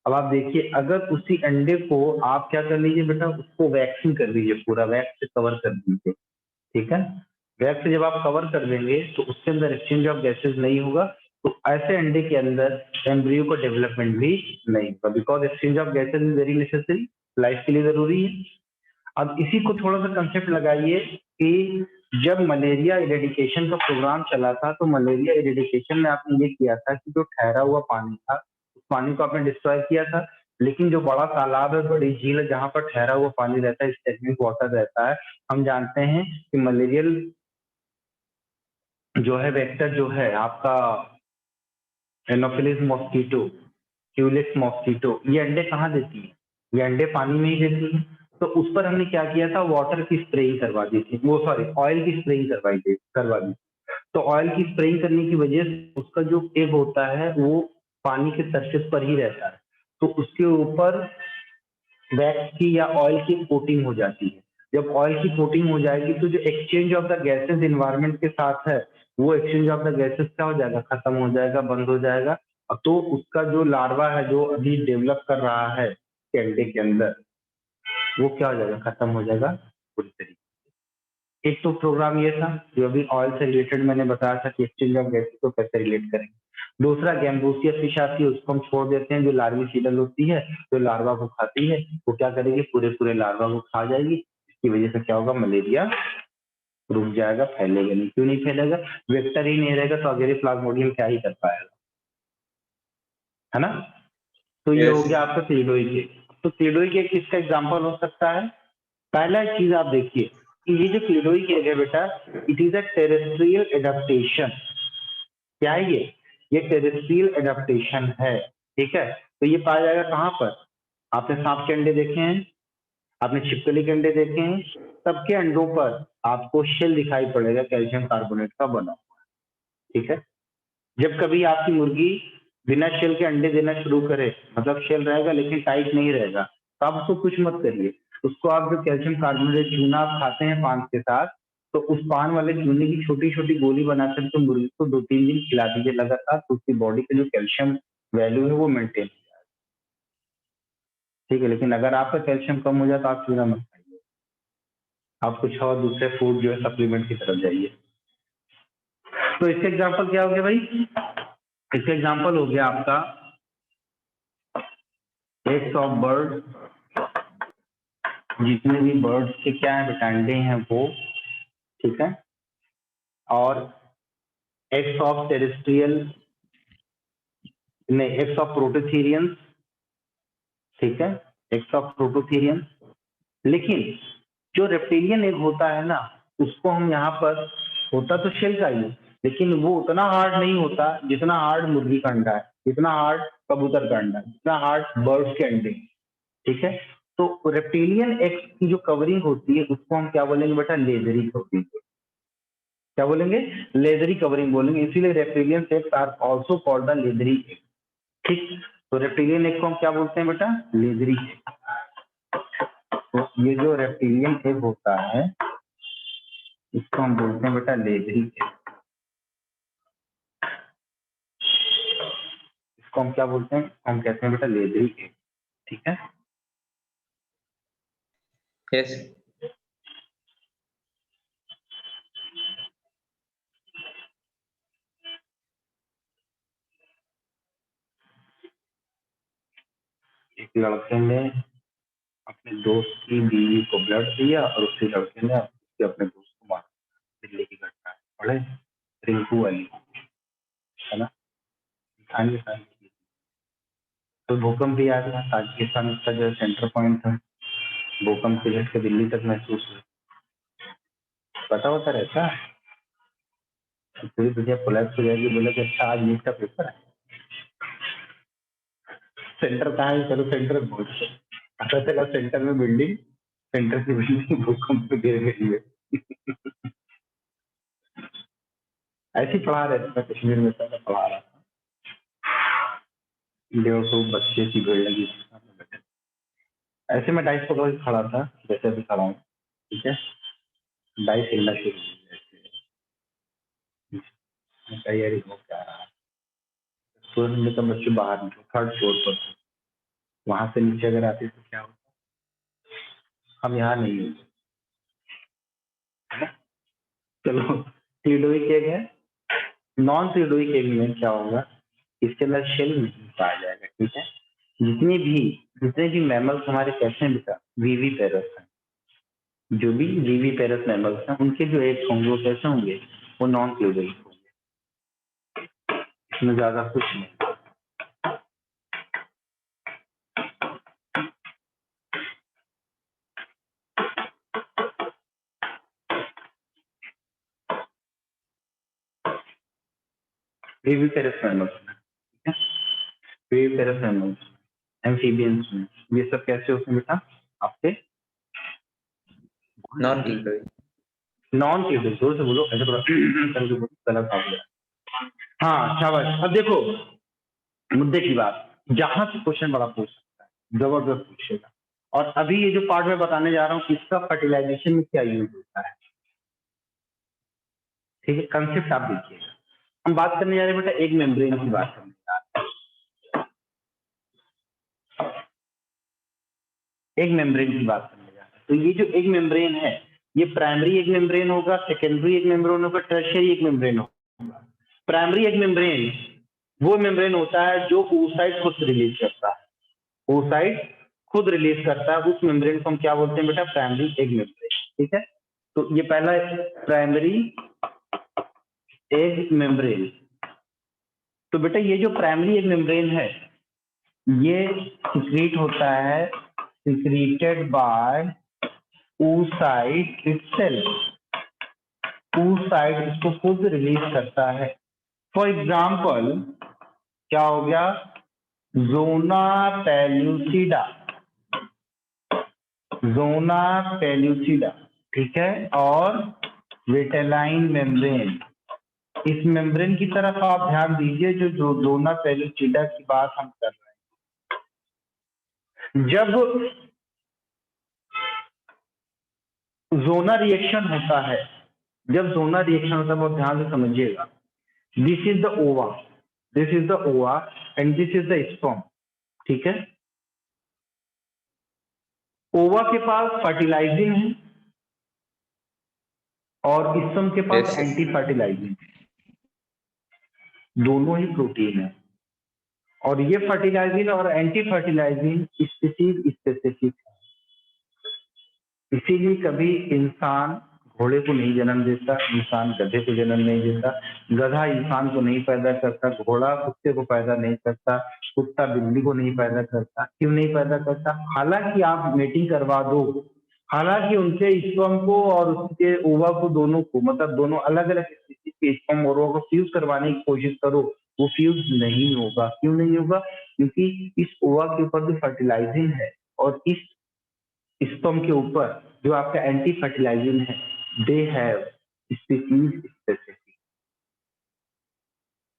अब आप देखिए अगर उसी अंडे को आप क्या कर लीजिए बेटा, उसको वैक्सिंग कर दीजिए, पूरा वैक्स से कवर कर दीजिए, ठीक है। वैक्स से जब आप कवर कर देंगे तो उसके अंदर एक्सचेंज ऑफ गैसेस नहीं होगा, तो ऐसे अंडे के अंदर एम्ब्रियो का डेवलपमेंट भी नहीं होगा, because exchange of gases is very necessary, life के लिए जरूरी है। अब इसी को थोड़ा सा कंसेप्ट लगाइए कि जब मलेरिया इरेडिकेशन का प्रोग्राम चला था, तो मलेरिया इरेडिकेशन में आपने ये किया था कि जो ठहरा हुआ पानी था उस पानी को आपने डिस्ट्रॉय किया था, लेकिन जो बड़ा तालाब है, बड़ी झील है, जहां पर ठहरा हुआ पानी रहता है, स्टेगनेंट वाटर रहता है, हम जानते हैं कि मलेरियल जो है वेक्टर जो है आपका एनोफिलिस मॉस्किटो, क्यूलिस मॉस्किटो, ये अंडे कहाँ देती है, ये अंडे पानी में ही देती है। तो उस पर हमने क्या किया था, वाटर की स्प्रेइंग करवा दी थी, वो सॉरी ऑयल की स्प्रेइंग करवा दी। तो ऑयल की स्प्रेइंग करने की वजह से उसका जो एग होता है वो पानी के सरफेस पर ही रहता है, तो उसके ऊपर वैक्स की या ऑयल की कोटिंग हो जाती है। जब ऑयल की कोटिंग हो जाएगी तो जो exchange of the gases environment के साथ है, वो एक्सचेंज ऑफ द गैसेस क्या हो जाएगा, खत्म हो जाएगा, बंद हो जाएगा। तो उसका जो लार्वा है जो अभी डेवलप कर रहा है अंडे के अंदर, वो क्या हो जाएगा, खत्म हो जाएगा पूरी तरीके से। एक तो प्रोग्राम ये था जो अभी ऑयल से रिलेटेड मैंने बताया था कि एक्सचेंज ऑफ गैसेस को कैसे रिलेट करेंगे। दूसरा गैम्बूसिया फिश आती है, उसको हम छोड़ देते हैं, जो लार्विसीडल होती है, जो लार्वा को खाती है, वो क्या करेगी, पूरे पूरे लार्वा को खा जाएगी। इसकी वजह से क्या होगा, मलेरिया रुक जाएगा, फैलेगा नहीं। क्यों नहीं फैलेगा, वेक्टर ही नहीं रहेगा तो अगेरे प्लाज्मोडियम क्या ही कर पाएगा, है ना। तो ये हो Yes. गया आपका क्लीडोइक केक। तो क्लीडोइक केक किसका एग्जाम्पल हो सकता है, पहला चीज आप देखिए कि ये जो क्लीडोइक केक है बेटा, it is a terrestrial adaptation. क्या है ये टेरेस्ट्रियल एडेप्टेशन है, ठीक है। तो ये पाया जाएगा कहाँ पर, आपने सांप के अंडे देखे हैं, आपने छिपकली के अंडे देखे हैं, सबके अंडों पर आपको शेल दिखाई पड़ेगा कैल्शियम कार्बोनेट का बना हुआ, ठीक है। जब कभी आपकी मुर्गी बिना शेल के अंडे देना शुरू करे, मतलब शेल रहेगा लेकिन टाइट नहीं रहेगा, तो आप उसको कुछ मत करिए, उसको आप जो कैल्शियम कार्बोनेट चूना आप खाते हैं पान के साथ, तो उस पान वाले चूने की छोटी छोटी गोली बनाकर के मुर्गी को 2-3 दिन खिला दीजिए लगातार, तो उसकी बॉडी का जो कैल्शियम वैल्यू है वो मेंटेन, ठीक है। लेकिन अगर आपका कैल्शियम कम हो जाए तो आप चूना मत खाइए, आप कुछ और दूसरे फूड जो है सप्लीमेंट की तरफ जाइए। तो इसका एग्जाम्पल क्या हो गया भाई, इसका एग्जाम्पल हो गया आपका एग्स ऑफ बर्ड, जितने भी बर्ड्स के क्या है बेटा, अंडे हैं वो, ठीक है। और एग्स ऑफ टेरेस्ट्रियल, नहीं एग्स ऑफ प्रोटोथीरियंस, ठीक है, एग्स ऑफ प्रोटोथीरियंस। लेकिन जो रेप्टिलियन एग होता है ना, उसको हम यहाँ पर, होता तो शेल का ही, लेकिन वो उतना हार्ड नहीं होता जितना हार्ड मुर्गी का अंडा है, जितना हार्ड कबूतर का अंडा है, जितना हार्ड बर्ड्स के अंडे, ठीक है। तो रेप्टिलियन एग्स की जो कवरिंग होती है उसको हम क्या बोलेंगे बेटा, लेदरी कवरिंग। क्या बोलेंगे, लेदरी कवरिंग बोलेंगे, इसीलिए reptilian eggs are also called the leathery egg, ठीक। तो रेप्टिलियन एग को हम क्या बोलते हैं बेटा, लेदरी एग। तो ये जो रेप्टिलियन एग होता है इसको हम बोलते हैं बेटा लेदरी एग। इसको हम क्या बोलते हैं, हम कहते हैं बेटा लेदरी एग, ठीक है। Yes. एक लड़के ने अपने दोस्त की बीवी को ब्लड दिया और उसी लड़के ने उसके अपने दोस्त को मारा, दिल्ली की घटना है, पढ़े, रिंकू वाली, है ना, राजस्थान की। तो भूकंप भी आ गया, पाकिस्तान का जो सेंटर पॉइंट था, भूकंप के झटके दिल्ली तक महसूस हुए, पता होता रहता है। पूरी दुनिया कोलैप्स हो जाएगी, बोले कि अच्छा आज नीट का पेपर है, सेंटर कहाँ है, चलो सेंटर पहुंच गए, पता चला सेंटर में बिल्डिंग, सेंटर की बिल्डिंग भूकंप में गिर गई है। ऐसे ही पढ़ा रहे थे, मैं कश्मीर में था, पढ़ा रहा था, 150 बच्चे की भीड़ लगी थी। ऐसे में डाइस पकड़ के खड़ा था, जैसे अभी खड़ा हूँ, ठीक है, डाइस हिलना शुरू हो गया ऐसे। मैं कहा यार ये हो क्या रहा है, स्टूडेंट ने कहा बच्चे बाहर निकलो, थर्ड फ्लोर पर थे। वहां से नीचे अगर आते तो क्या होता, हम यहाँ नहीं होते, है ना। चलो थ्रीडोइक एग है, नॉन थ्रीडोइक एग में क्या होगा, इसके अंदर शेल नहीं पाया जाएगा, ठीक है। जितने भी मैमल्स हमारे कैसे हैं बेटा, वीवी पेरस हैं, जो भी वीवी पेरस मैमल्स हैं उनके जो एग्स होंगे वो कैसे होंगे, वो नॉन थ्रीडोइक होंगे, इसमें ज्यादा कुछ नहीं। वीवी पेरस मैमल्स, ठीक है, वीवी पेरस मैमल्स, एम्फीबियंस में ये सब कैसे होते हैं बेटा, आपके Non clear. नॉन थ्रीडोइक। जोर से बोलो, ऐसे थोड़ा करके बोलो, गलत आ गया। हाँ शाबाश। अब देखो मुद्दे की बात, जहां से क्वेश्चन बड़ा पूछ सकता है, जबरदस्त पूछेगा। और अभी ये जो पार्ट मैं बताने जा रहा हूँ इसका फर्टिलाइजेशन में क्या यूज होता है, ठीक है, कंसेप्ट आप देखिएगा। हम बात करने जा रहे हैं बेटा एक मेम्ब्रेन की बात करने जा रहे हैं, एक मेम्ब्रेन की बात करने जा रहे हैं। तो ये जो एक मेम्ब्रेन है ये प्राइमरी एक मेम्ब्रेन होगा, सेकेंडरी एक मेम्ब्रेन होगा, टर्शियरी एक मेम्ब्रेन होगा। प्राइमरी एक मेम्ब्रेन वो मेम्ब्रेन होता है जो oocyte खुद रिलीज करता है, oocyte खुद रिलीज करता है, उस मेम्ब्रेन को हम क्या बोलते हैं बेटा, प्राइमरी एग मेम्ब्रेन, ठीक है। तो ये पहला प्राइमरी एग मेम्ब्रेन। तो बेटा ये जो प्राइमरी एग मेम्ब्रेन है ये सिक्रीट होता है, secreted by oocyte itself, oocyte इसको खुद रिलीज करता है। फॉर एग्जाम्पल क्या हो गया, जोना पेल्यूसिडा, जोना पेल्यूसिडा, ठीक है, और विटेलाइन मेम्ब्रेन। इस मेम्ब्रेन की तरफ आप ध्यान दीजिए, जो जोना पेल्यूसिडा की बात हम कर रहे हैं। जब जोना रिएक्शन होता है, जब जोना रिएक्शन होता है बहुत ध्यान से समझिएगा, दिस इज द ओवा, दिस इज द ओवा and this is the sperm, ठीक है। ओवा के पास फर्टिलाइजिंग है और स्पर्म के पास Yes, sir. एंटी फर्टिलाइजिंग है, दोनों ही प्रोटीन है। और ये फर्टिलाइजिंग और एंटी फर्टिलाइजिंग स्पीशीज स्पेसिफिक है, इसीलिए कभी इंसान घोड़े को नहीं जन्म देता, इंसान गधे को जन्म नहीं देता, गधा इंसान को नहीं पैदा करता, घोड़ा कुत्ते को पैदा नहीं करता, कुत्ता बिल्ली को नहीं पैदा करता। क्यों नहीं पैदा करता? हालांकि आप मेटिंग करवा दो, हालांकि उनके स्पर्म को और उसके ओवा को दोनों को, मतलब दोनों अलग अलग स्पीशीज के स्पर्म और ओवा को फ्यूज करवाने की कोशिश करो, वो फ्यूज नहीं होगा। क्यों नहीं होगा? क्योंकि इस ओवा के ऊपर जो फर्टिलाइजिंग है और इस स्पर्म के ऊपर जो आपका एंटी फर्टिलाइजिंग है, दे हैव स्पीशीज स्पेसिफिक।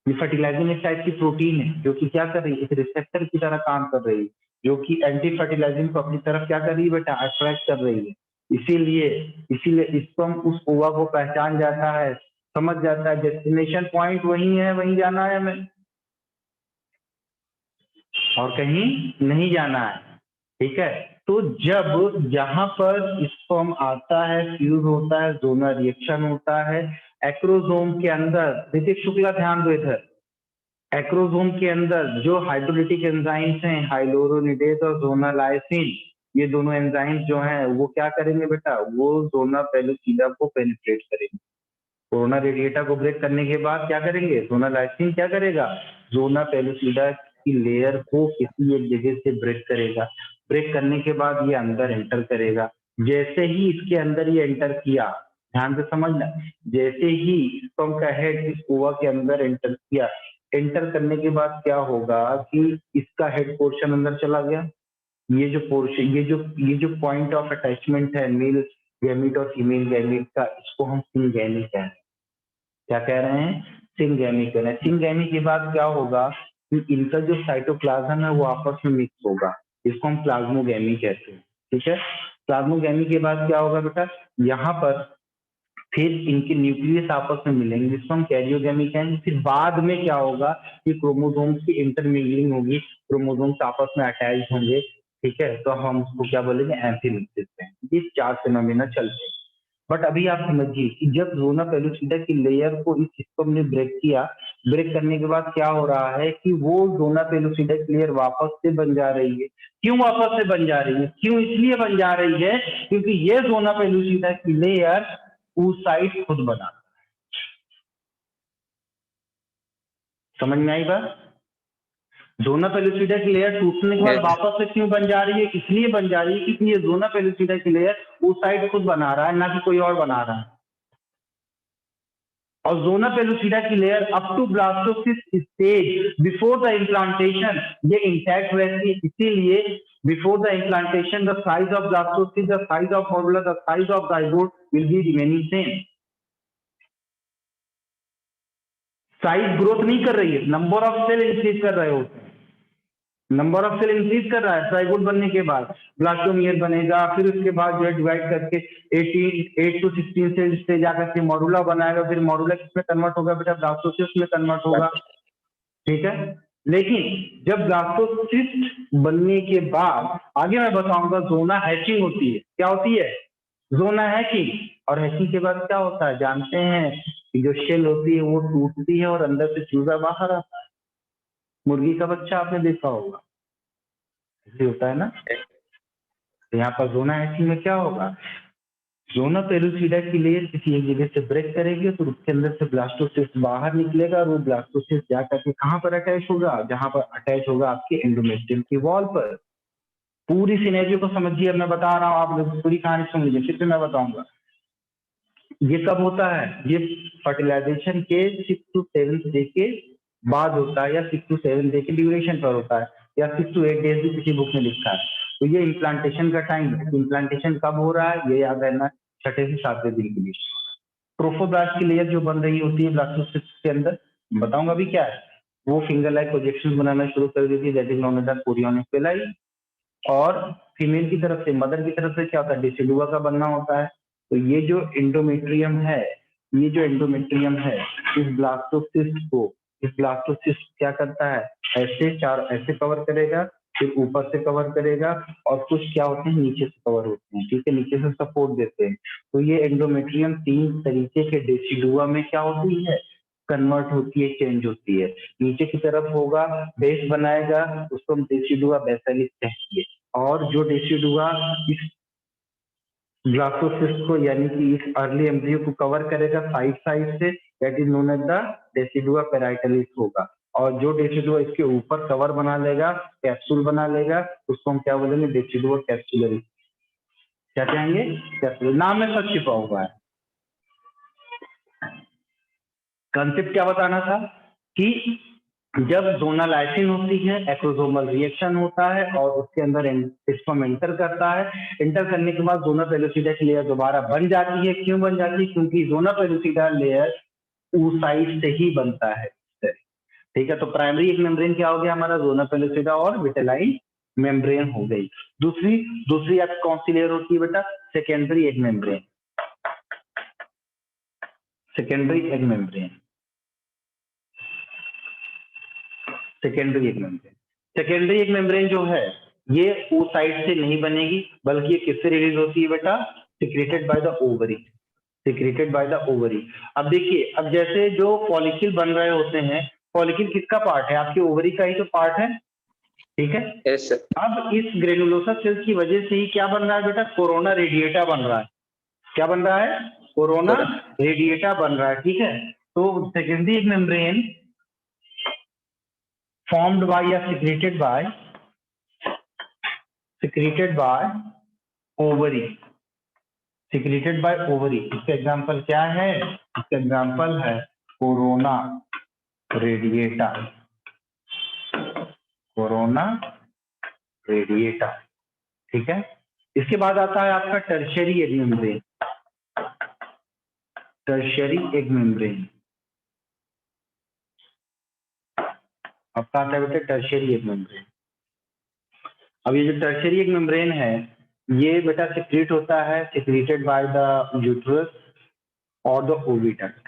ये फर्टिलाइजिंग एक टाइप की प्रोटीन है जो कि क्या कर रही है, एक रिसेप्टर की तरह काम कर रही है, जो कि एंटी फर्टिलाइजिंग को अपनी तरफ क्या कर रही है बेटा, अट्रैक्ट कर रही है। इसीलिए स्पर्म उस ओवा को पहचान जाता है, समझ जाता है डेस्टिनेशन पॉइंट वही है, वहीं जाना है हमें और कहीं नहीं जाना है, ठीक है। तो जब यहाँ पर स्पर्म आता है, फ्यूज होता है, जोना रिएक्शन होता है, एक्रोसोम के अंदर, देखिए शुक्ला ध्यान दो इधर, एक्रोसोम के अंदर जो हाइड्रोलिटिक एंजाइम्स हैं, हाइलोरोनिडेज और जोनालाइसिन, ये दोनों एंजाइम्स जो हैं वो क्या करेंगे बेटा, वो जोना पेलुसिडा को पेनिट्रेट करेंगे। कोरोना रेडिएटा को ब्रेक करने के बाद क्या करेंगे, जोनालाइसिन क्या करेगा, जोना पेलुसिडा की लेयर को किसी एक जगह से ब्रेक करेगा। ब्रेक करने के बाद ये अंदर एंटर करेगा। जैसे ही इसके अंदर ये एंटर किया, ध्यान से समझना, जैसे ही स्पर्म का हेड इस ओवा के अंदर एंटर किया, एंटर करने के बाद क्या होगा कि इसका हेड पोर्शन अंदर चला गया। ये जो पोर्शन, ये जो पॉइंट ऑफ अटैचमेंट है मेल गैमीट और फीमेल गैमीट का, इसको हम सिंगैमी कहते हैं। क्या कह रहे हैं, सिंगैमी कह रहे हैं। सिंगैमी के बाद क्या होगा कि इनका जो साइटोप्लाज्म है वो आपस में मिक्स होगा, इसको हम प्लाज्मोगैमी कहते हैं, ठीक है। प्लाज्मोगैमी के बाद क्या होगा बेटा, यहाँ पर फिर इनके न्यूक्लियस आपस में मिलेंगे, जिसको हम कैरियोगेमी कहेंगे। फिर बाद में क्या होगा कि क्रोमोसोम्स की इंटरमिंगलिंग होगी, क्रोमोसोम्स आपस में अटैच होंगे, ठीक है। तो हम उसको क्या बोलेंगे, एम्फीमिक्सिस कहेंगे। ये 4 फिनोमेना चलते हैं। बट अभी आप समझिए कि जब जोना पेलुसिडा की लेयर को इस स्पर्म ने ब्रेक किया, ब्रेक करने के बाद क्या हो रहा है कि वो जोना पेलुसिडा की लेयर वापस से बन जा रही है। क्यों वापस से बन जा रही है? क्यों इसलिए बन जा रही है क्योंकि ये जोना पेलुसिडा की लेयर oocyte खुद बना। समझ में आई बात? जोना पेलुसिडा की लेयर टूटने के बाद Yes. वापस से क्यों बन जा रही है? इसलिए बन जा रही है क्योंकि ये जोना पेलुसिडा की लेयर oocyte खुद बना रहा है, ना कि कोई और बना रहा है। और जोना पेलुसिडा की layer up to blastocyst stage before the implantation ये इंटैक्ट रहती है। इसीलिए before the implantation the size of blastocyst, the size of morula, the size of zygote will be remaining same. Size growth नहीं कर रही है, नंबर ऑफ सेल इंक्रीज कर रहे होते हैं। नंबर ऑफ सेल इंक्रीज कर रहा है ट्राइगोट बनने के बाद, ब्लास्टोमियर बनेगा, फिर उसके बाद जो है डिवाइड करके 8 to 16 सेल्स से जाकर के मॉडुला बनाएगा, फिर मॉडुला किसमें कन्वर्ट होगा बेटा, ब्लास्टोसिस्ट में कन्वर्ट होगा, ठीक है। लेकिन जब ब्लास्टोसिस्ट बनने के बाद आगे मैं बताऊंगा जोना हैचिंग होती है। क्या होती है? जोना हैचिंग। और हैचिंग के बाद क्या होता है जानते हैं कि जो शेल होती है वो टूटती है और अंदर से चूजा बाहर आता है। मुर्गी का बच्चा आपने देखा होगा, ऐसे होता है ना। तो यहाँ पर जोना हैचिंग में क्या होगा, जोना पेलुसिडा की लेयर किसी एक जगह से ब्रेक करेगी तो उसके अंदर से ब्लास्टोसिस्ट बाहर निकलेगा और वो ब्लास्टोसिस्ट जाकर के कहाँ पर अटैच होगा, जहां पर अटैच होगा आपके एंडोमेट्रियम की वॉल पर। पूरी सिनेरियो को समझिए, मैं बता रहा हूँ, आप लोग पूरी कहानी सुन लीजिए, फिर से मैं बताऊंगा। ये कब होता है? ये फर्टिलाइजेशन के 6 to 7 डे के बाद होता है, या 6 to 7 डे के ड्यूरेशन पर होता है, या 6 to 8 डेज भी किसी बुक में लिखा है। तो ये इम्प्लांटेशन का टाइम है। इम्प्लांटेशन कब हो रहा है ये याद रहना, 6ठे से 7वें दिन के लिए। ट्रोफोब्लास्ट की लेयर जो बन रही होती है ब्लास्टोसिस्ट के अंदर, बताऊंगा अभी क्या है, वो फिंगर लाइक प्रोजेक्शन बनाना शुरू कर देती है, that is known as chorionic पेलाई। और फीमेल की तरफ से, मदर की तरफ से क्या होता है, डिसिडुआ का बनना होता है। तो ये जो एंडोमेट्रियम है, ये जो एंडोमेट्रियम है, इस ब्लास्टोसिस्ट क्या करता है, ऐसे चार ऐसे कवर करेगा, फिर ऊपर से कवर करेगा, और कुछ क्या होते हैं नीचे से कवर होते हैं, ठीक है, नीचे से सपोर्ट देते हैं। तो ये एंडोमेट्रियम 3 तरीके के डेसिडुआ में क्या होती है, कन्वर्ट होती है, चेंज होती है। नीचे की तरफ होगा, बेस बनाएगा, उसको हम डेसिडुआ बेसिलिस कहेंगे। और जो डेसिडुआ इस ब्लास्टोसिस्ट को यानी कि इस अर्ली एम्ब्रियो को कवर करेगा साइड से, that is known as the decidua parietalis होगा। और जो डेसिडुआ इसके ऊपर कवर बना लेगा, कैप्सूल बना लेगा, उसको हम क्या बोलेंगे, डेसिडुआ कैप्सुलरिस। क्या कहेंगे? कैप्सूल। नाम में सब छिपा हुआ है। कंसेप्ट क्या बताना था कि जब जोनालाइसिन होती है, एक्रोसोमल रिएक्शन होता है और उसके अंदर स्पर्म एंटर करता है। एंटर करने के बाद जोना पेलुसिडा की लेयर दोबारा बन जाती है। क्यों बन जाती है? क्योंकि जोना पेलुसिडा लेयर oocyte से ही बनता है, ठीक है। तो प्राइमरी एक मेम्ब्रेन क्या हो गया हमारा, जोना पेलुसिडा और विटेलाइन मेम्ब्रेन हो गई। दूसरी आप कौन सी लेयर होती है बेटा, secondary egg membrane. Secondary egg membrane, secondary egg membrane. Secondary egg membrane जो है ये oocyte से नहीं बनेगी, बल्कि ये किससे रिलीज होती है बेटा, secreted by the ovary, secreted by the ovary. अब देखिए, अब जैसे जो फॉलिकल बन रहे होते हैं, फॉलिकल किसका पार्ट है, आपके ओवरी का ही तो पार्ट है, ठीक है। Yes sir. अब इस ग्रेनुलोसा सेल्स की वजह से ही क्या बन रहा है बेटा, कोरोना रेडिएटा बन रहा है। क्या बन रहा है? कोरोना रेडिएटा बन रहा है, ठीक है। तो secondary egg membrane formed by या secreted by ovary, secreted by ovary। इसका एग्जांपल क्या है? इसका एग्जांपल है कोरोना रेडिएटा, कोरोना रेडिएटा, ठीक है। इसके बाद आता है आपका tertiary egg membrane, tertiary egg membrane. आपका आता है बेटा टर्शियरी एग मेम्ब्रेन। अब ये जो टर्शियरी एग मेम्ब्रेन है, ये बेटा सिक्रीट होता है, सिक्रीटेड बाय द यूट्रस और the oviduct,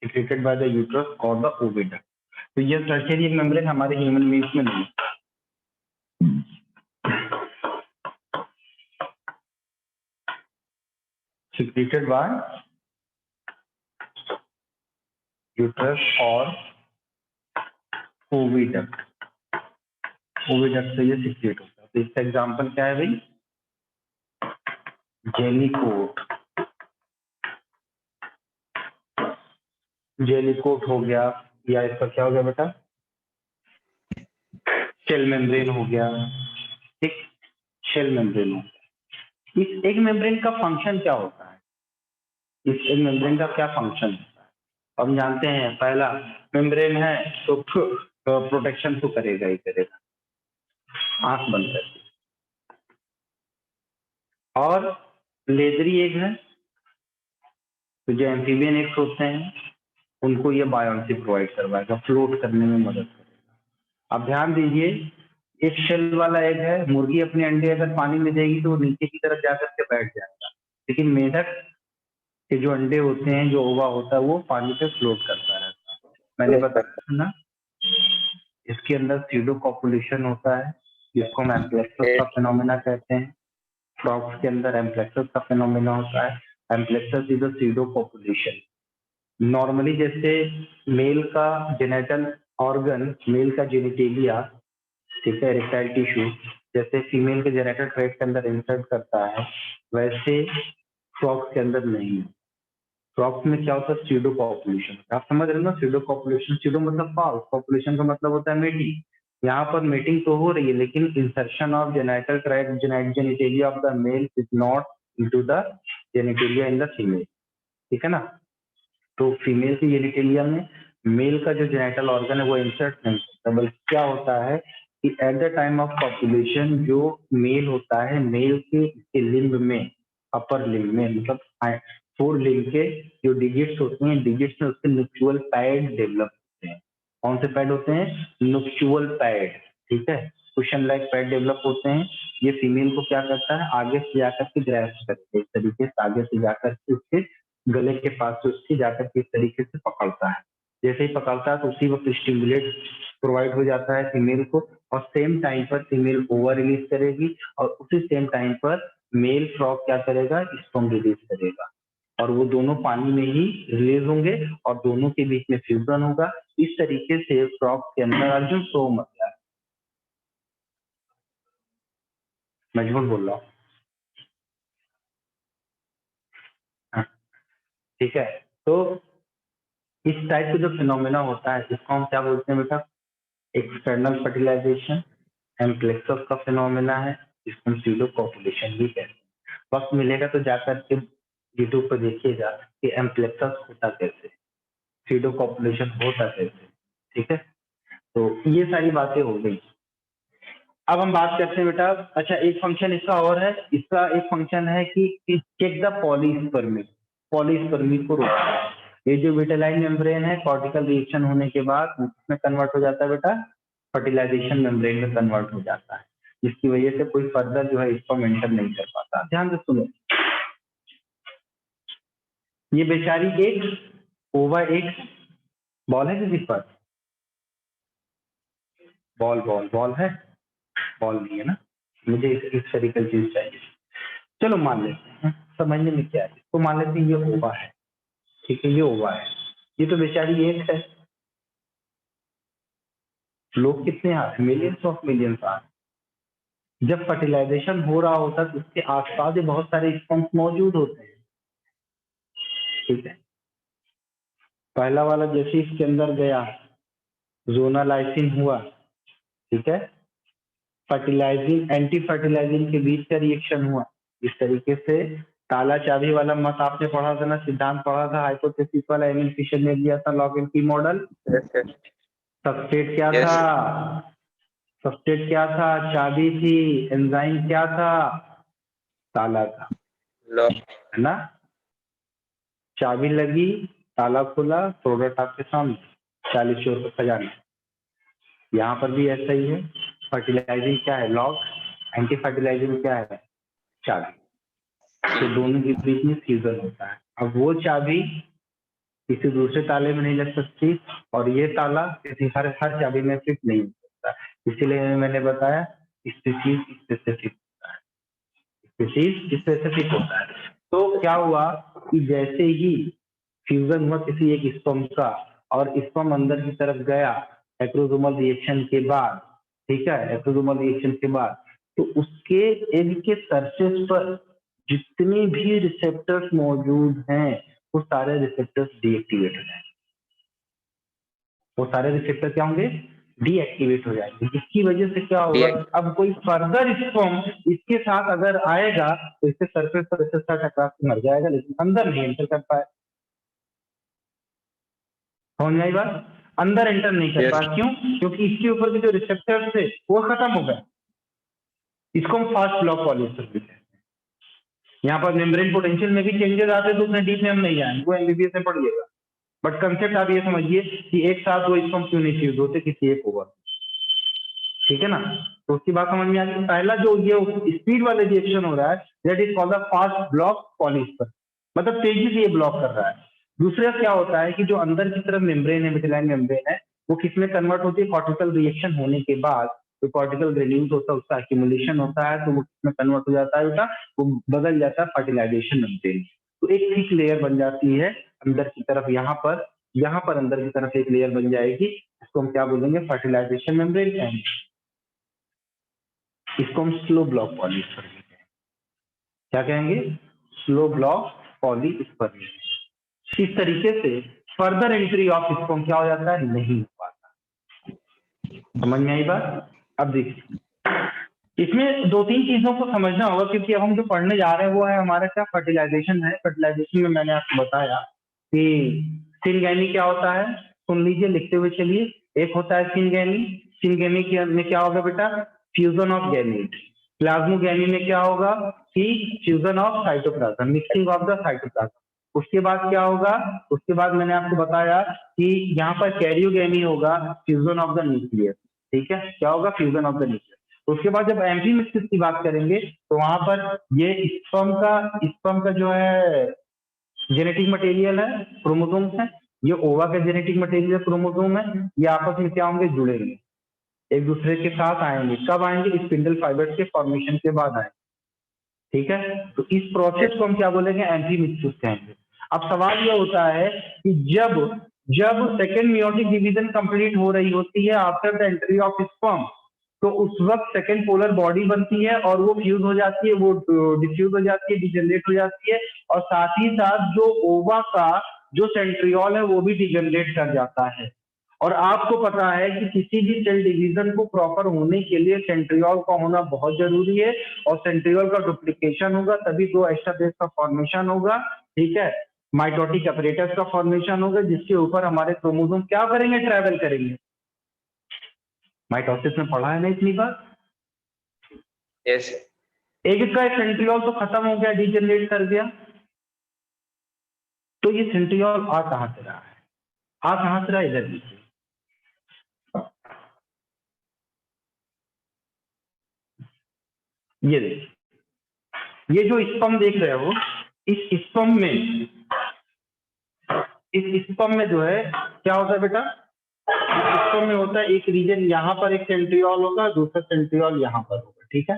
secreted by the uterus और द ओविडक्ट। तो ये टर्शियरी एग मेम्ब्रेन हमारे ह्यूमन बींग्स में नहीं है। सिक्रेटेड बाय यूट्रस और ओविडक्ट, ओविडक्ट से ये सिक्रेट होता है। तो इसका एग्जांपल क्या है भाई, जेलीकोट, जेलीकोट हो गया, या इसका क्या हो गया बेटा, शेल मेम्ब्रेन हो गया, ठीक, शेल मेम्ब्रेन हो गया। इस एग मेम्ब्रेन का फंक्शन क्या होता है, इस एग मेम्ब्रेन का क्या फंक्शन होता है? हम जानते हैं, पहला मेम्ब्रेन है तो प्रोटेक्शन तो करेगा ही करेगा, आंख बंद करके। और लेदरी एग है, तो जो एम्फीबियन एग्स होते हैं उनको ये बायोन्सी प्रोवाइड करवाएगा, फ्लोट करने में मदद करेगा। अब ध्यान दीजिए, एक शेल वाला एग है, मुर्गी अपने अंडे अगर पानी में देगी तो वो नीचे की तरफ जाकर के बैठ जाएगा, लेकिन मेढक के जो अंडे होते हैं, जो ओवा होता है, वो पानी पे फ्लोट करता रहता है। मैंने बताया था ना, इसके अंदर सीडो कॉपुलेशन होता है, जिसको हम एम्प्लेक्सस का फिनोमेना कहते हैं। फ्रॉग्स के अंदर एम्प्लेक्सस का फिनोमेना होता है। Amplexus is a pseudo copulation. Normally जैसे मेल का जेनेटल ऑर्गन, मेल का जेनिटेलिया, ठीक है, इरेक्टाइल टिश्यू, जैसे फीमेल के जेनेटल ट्रैक्ट के अंदर इंसर्ट करता है, वैसे फ्रॉग्स के अंदर नहीं है। फ्रॉग्स में क्या होता है? Pseudo population. आप समझ रहे हो ना, सीडो पॉपुलेशन, सीडो मतलब फॉल्स, पॉपुलेशन का मतलब होता है मीटिंग। यहाँ पर मीटिंग तो हो रही है, लेकिन insertion of genital tract, genitalia of the male is not into the genitalia in the female, ठीक है ना। तो फीमेल की जेनिटेलिया में मेल का जो जेनेटल ऑर्गन है वो इंसर्ट नहीं होता, बल्कि क्या होता है कि at the time of population जो मेल होता है, मेल के लिम्ब में, अपर लिम्ब में, मतलब फोर लिम्ब के जो डिजिट्स होते हैं, डिजिट्स में उसके नुक्चुअल पैड डेवलप होते हैं। कौन से पैड होते हैं? नुक्चुअल पैड, ठीक है, कुशन लाइक पैड डेवलप होते हैं। ये फीमेल को क्या करता है? आगे से जाकर के ग्रैस्प करते हैं, इस तरीके से आगे से जाकर के उसके गले के पास से उसकी जाकर के इस तरीके से पकड़ता है। जैसे ही पकड़ता है तो उसी वक्त स्टिमुलेट प्रोवाइड हो जाता है फीमेल को, और सेम टाइम पर फीमेल ओवर रिलीज करेगी, और उसी सेम टाइम पर मेल फ्रॉग क्या करेगा? स्पर्म रिलीज करेगा, और वो दोनों पानी में ही रिलीज होंगे और दोनों के बीच में फ्यूजन होगा। इस तरीके से फ्रॉग के अंदर, अर्जुन सो मतलब, मैं झूठ बोल रहा हूँ, हाँ, ठीक है। तो इस टाइप का जो फिनोमेना होता है, इसको हम क्या बोलते हैं बेटा? एक्सटर्नल फर्टिलाइजेशन, एम्प्लेक्सस का फिनोमेना है, जिसको हम सीडो कॉपुलेशन भी कहते हैं। वक्त मिलेगा तो जाकर के यूट्यूब पर देखिएगा कि एम्प्लेक्सस होता कैसे, सीडो कॉपुलेशन होता कैसे, ठीक है। तो ये सारी बातें हो गई। अब हम बात करते हैं बेटा, अच्छा एक फंक्शन इसका और है, इसका एक फंक्शन है कि चेक द पॉलीस्पर्मी, पॉलीस्पर्मी को रोकता है। ये जो विटेलाइन मेम्ब्रेन है, कॉर्टिकल रिएक्शन होने के बाद उसमें कन्वर्ट हो जाता है बेटा, फर्टिलाइजेशन मेम्ब्रेन में कन्वर्ट हो जाता है, जिसकी वजह से कोई फर्दर जो है इसको मेंटेन नहीं कर पाता। ध्यान से सुनो, ये बेचारी एक ओवा, एक बॉल है किसी पर, बॉल बॉल बॉल है, बॉल नहीं है ना, मुझे इस स्फेरिकल चीज चाहिए। चलो मान लेते हैं, समझने में क्या है, तो मान लेते हैं ये ओवा है, ठीक है, ये ओवा है, ये तो बेचारी एक है। लोग कितने आ रहे हैं? मिलियंस ऑफ मिलियंस आ रहे हैं। जब फर्टिलाइजेशन हो रहा होता है तो उसके आसपास भी बहुत सारे स्पर्म्स मौजूद होते हैं, ठीक है। पहला वाला जैसे इसके अंदर गया, जोनालाइसिन हुआ, ठीक है, फर्टिलाइजिंग एंटी फर्टिलाइजिंग के बीच का रिएक्शन हुआ। इस तरीके से ताला चाबी वाला मत आपने पढ़ा था ना, सिद्धांत पढ़ा था, हाइपोथेसिस वाला एमिल फिशर ने दिया था, लॉग एंड की मॉडल। सबस्ट्रेट क्या था? सबस्ट्रेट क्या था? चाबी थी। एंजाइम क्या था? ताला था, है ना। चाबी लगी, ताला खुला, प्रोडक्ट आपके सामने, 40 का खजाना। यहाँ पर भी ऐसा ही है। फर्टिलाइजिंग क्या है? लॉग। एंटी फर्टिलाइजिंग क्या है? चाबी। तो दोनों के बीच में फ्यूजन होता है। अब वो चाबी किसी दूसरे ताले में नहीं लग सकती, और ये ताला किसी हर चाबी में फिट नहीं हो सकता। इसीलिए मैंने बताया स्पीशीज स्पेसिफिक होता है, स्पीशीज स्पेसिफिक होता है। तो क्या हुआ कि जैसे ही फ्यूजन हुआ किसी एक स्पर्म का, और स्पर्म अंदर की तरफ गया एक्रोसोमल रिएक्शन के बाद, ठीक है, एक्रोसोमल रिएक्शन के बाद, तो उसके एग के सरफेस पर जितने भी रिसेप्टर्स मौजूद हैं, वो सारे रिसेप्टर्स डीएक्टिवेट हो जाएंगे। वो सारे रिसेप्टर क्या होंगे? डीएक्टिवेट हो जाएंगे, जिसकी वजह से क्या होगा, अब कोई फर्दर स्पर्म इसके साथ अगर आएगा तो इसके सरफेस पर रिसेप्टर टकरा के मर जाएगा, लेकिन अंदर नहीं एंटर कर पाए। समझ में आई बात? अंदर एंटर नहीं कर पाया, क्यों? क्योंकि इसके ऊपर के जो रिसेप्टर थे वो खत्म हो गए। इसको हम फास्ट ब्लॉक पॉलीस्पर्मी कहते हैं। यहाँ पर मेम्ब्रेन पोटेंशियल में भी चेंजेस आते हैं, तो उतने डीप में हम नहीं जाएंगे, वो एमबीबीएस में पढ़िएगा। बट कंसेप्ट आप ये समझिए कि एक साथ दो स्पर्म क्यों नहीं फ्यूज होते किसी एक ओवर। ठीक है ना। तो उसकी बात समझ में आ गई। पहला जो ये स्पीड वाला रिएक्शन हो रहा है that is called the fast block polyspermy, मतलब तेजी से ये ब्लॉक कर रहा है। दूसरा क्या होता है कि जो अंदर की तरफ मेम्ब्रेन है, विटिलाइन मेम्ब्रेन है, वो किसमें कन्वर्ट होती है, कॉर्टिकल रिएक्शन होने के बाद जो कॉर्टिकल ग्रेन्यूल्स होता है उसका एक्यूमुलेशन होता है, तो वो किसमें कन्वर्ट हो जाता है बेटा, वो बदल जाता है फर्टिलाइजेशन मेम्ब्रेन। तो एक थिक लेयर बन जाती है अंदर की तरफ, यहाँ पर अंदर की तरफ एक लेयर बन जाएगी, इसको हम क्या बोलेंगे, फर्टिलाइजेशन मेम्ब्रेन। एंड इसको हम स्लो ब्लॉक पॉलीस्पर कहते हैं। क्या कहेंगे, स्लो ब्लॉक पॉलीस्पर। इस तरीके से फर्दर एंट्री ऑफ स्पर्म क्या हो जाता है, नहीं हो पाता। समझ में आई बात। अब देखिए इसमें दो तीन चीजों को समझना होगा, क्योंकि अब हम जो पढ़ने जा रहे हैं वो है हमारा क्या, फर्टिलाइजेशन है। फर्टिलाइजेशन में मैंने आपको बताया कि सिनगैमी क्या होता है, सुन लीजिए लिखते हुए चलिए। एक होता है सिनगैमी, सिनगैमी में क्या होगा बेटा, फ्यूजन ऑफ गैमीट। प्लाज्मोगैमी में क्या होगा कि fusion of cytoplasm, mixing of the cytoplasm. उसके बाद क्या होगा, उसके बाद मैंने आपको बताया कि यहाँ पर कैरियोगैमी होगा, फ्यूजन ऑफ द न्यूक्लियस। ठीक है, क्या होगा, फ्यूजन ऑफ द न्यूक्लियस। उसके बाद जब एम्फीमिक्सिस की बात करेंगे तो वहां पर ये स्पर्म का जो है जेनेटिक मटेरियल है, क्रोमोसोम्स है, ये ओवा का जेनेटिक मटेरियल क्रोमोसोम है, ये आपस में क्या होंगे, जुड़ेंगे, एक दूसरे के साथ आएंगे। कब आएंगे, स्पिंडल फाइबर्स के फॉर्मेशन के बाद आएंगे। ठीक है, तो इस प्रोसेस को हम क्या बोलेंगे, एम्फीमिक्सिस कहेंगे। अब सवाल यह होता है कि जब सेकेंड मियोटिक डिवीजन कंप्लीट हो रही होती है after the entry of sperm, तो उस वक्त सेकेंड पोलर बॉडी बनती है और वो फ्यूज हो जाती है, वो डिफ्यूज हो जाती है, डिजनरेट हो जाती है, और साथ ही साथ जो ओवा का जो सेंट्रियोल है वो भी डिजनरेट कर जाता है। और आपको पता है कि किसी भी सेल डिवीजन को प्रॉपर होने के लिए सेंट्रियोल का होना बहुत जरूरी है, और सेंट्रियोल का डुप्लीकेशन होगा तभी दो एक्स्ट्रा बेस का फॉर्मेशन होगा। ठीक है, माइटोटिक अपरेटस का फॉर्मेशन होगा, जिसके ऊपर हमारे क्रोमोसोम क्या करेंगे, ट्रैवल करेंगे। माइटोसिस में पढ़ा है ना इतनी बार। यस एक इसका सेंट्रियोल तो खत्म हो गया, डिजनरेट कर गया, तो ये सेंट्रियोल आ कहां से रहा है, आ कहां से रहा, इधर नीचे। ये देखिए, ये जो स्पर्म देख रहे हो, इस स्पर्म में जो है क्या होता है बेटा, स्पर्म में होता है एक रीजन, यहाँ पर एक सेंट्रियोल होगा, दूसरा सेंट्रियोल यहाँ पर होगा। ठीक है,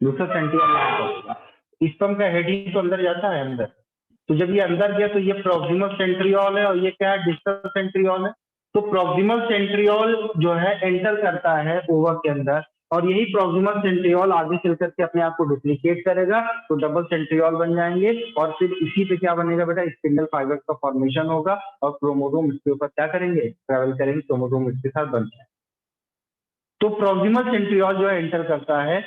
दूसरा सेंट्रियोल यहाँ पर होगा। स्पर्म का हेड ही तो अंदर जाता है अंदर, तो जब ये अंदर गया तो ये प्रोक्सिमल सेंट्रियोल है, और ये क्या है, डिस्टल सेंट्रियोल है। तो प्रोक्सिमल सेंट्रियोल जो है एंटर करता है ओवा के अंदर, और यही प्रोक्सिमल सेंट्रियोल आगे चल करके अपने आप को डुप्लीकेट करेगा, तो डबल सेंट्रियोल बन जाएंगे, और फिर इसी पे क्या बनेगा बेटा, स्पिंडल फाइबर का फॉर्मेशन होगा, और क्रोमोसोम इसके ऊपर क्या करेंगे, ट्रेवल करेंगे, क्रोमोसोम इसके साथ बन जाएंगे। तो प्रोक्सिमल सेंट्रियोल जो है एंटर करता है,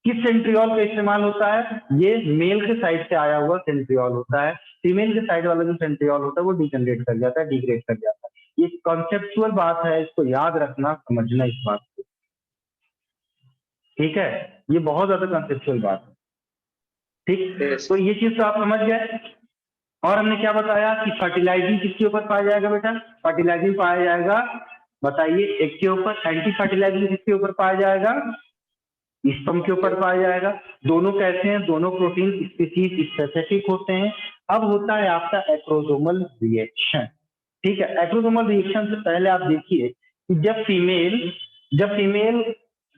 किस सेंट्रियोल का इस्तेमाल होता है, ये मेल के साइड से आया हुआ सेंट्रियोल होता है। फीमेल के साइड वाला जो सेंट्रियोल होता है वो डिजनरेट कर जाता है, डिग्रेड कर जाता है। ये कॉन्सेप्चुअल बात है, इसको याद रखना, समझना इस बात को। ठीक है, ये बहुत ज्यादा कॉन्सेप्चुअल बात है। ठीक, तो ये चीज तो आप समझ गए। और हमने क्या बताया कि फर्टिलाइजिंग किसके ऊपर पाया जाएगा बेटा, फर्टिलाइजिंग पाया जाएगा, बताइए, एक के ऊपर। एंटी फर्टिलाइजिंग किसके ऊपर पाया जाएगा, स्पर्म के ऊपर पाया जाएगा। दोनों कैसे हैं, दोनों प्रोटीन स्पीसीज स्पेसिफिक होते हैं। अब होता है आपका एक्रोसोमल रिएक्शन। ठीक है, एक्रोसोमल रिएक्शन से पहले आप देखिए कि जब फीमेल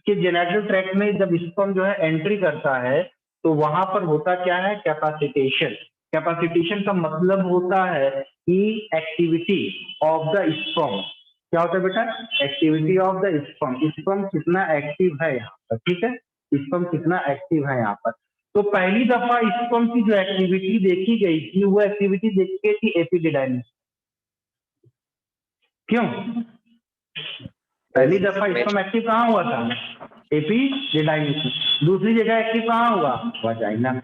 के जेनेटल ट्रैक्ट में जब स्पर्म जो है एंट्री करता है, तो वहां पर होता क्या है, कैपेसिटेशन। कैपेसिटेशन का मतलब होता है कि एक्टिविटी ऑफ द स्पर्म। क्या होता है बेटा, activity of the sperm, sperm कितना एक्टिव है यहाँ पर। ठीक है, स्पर्म कितना एक्टिव है यहाँ पर। तो पहली दफा स्पर्म की जो एक्टिविटी देखी गई थी, वो एक्टिविटी देखी गई थी एपिडिडाइमिस। क्यों, पहली दफा स्पर्म एक्टिव कहाँ हुआ था, एपिडिडाइमिस। दूसरी जगह एक्टिव कहाँ हुआ, वजाइना में,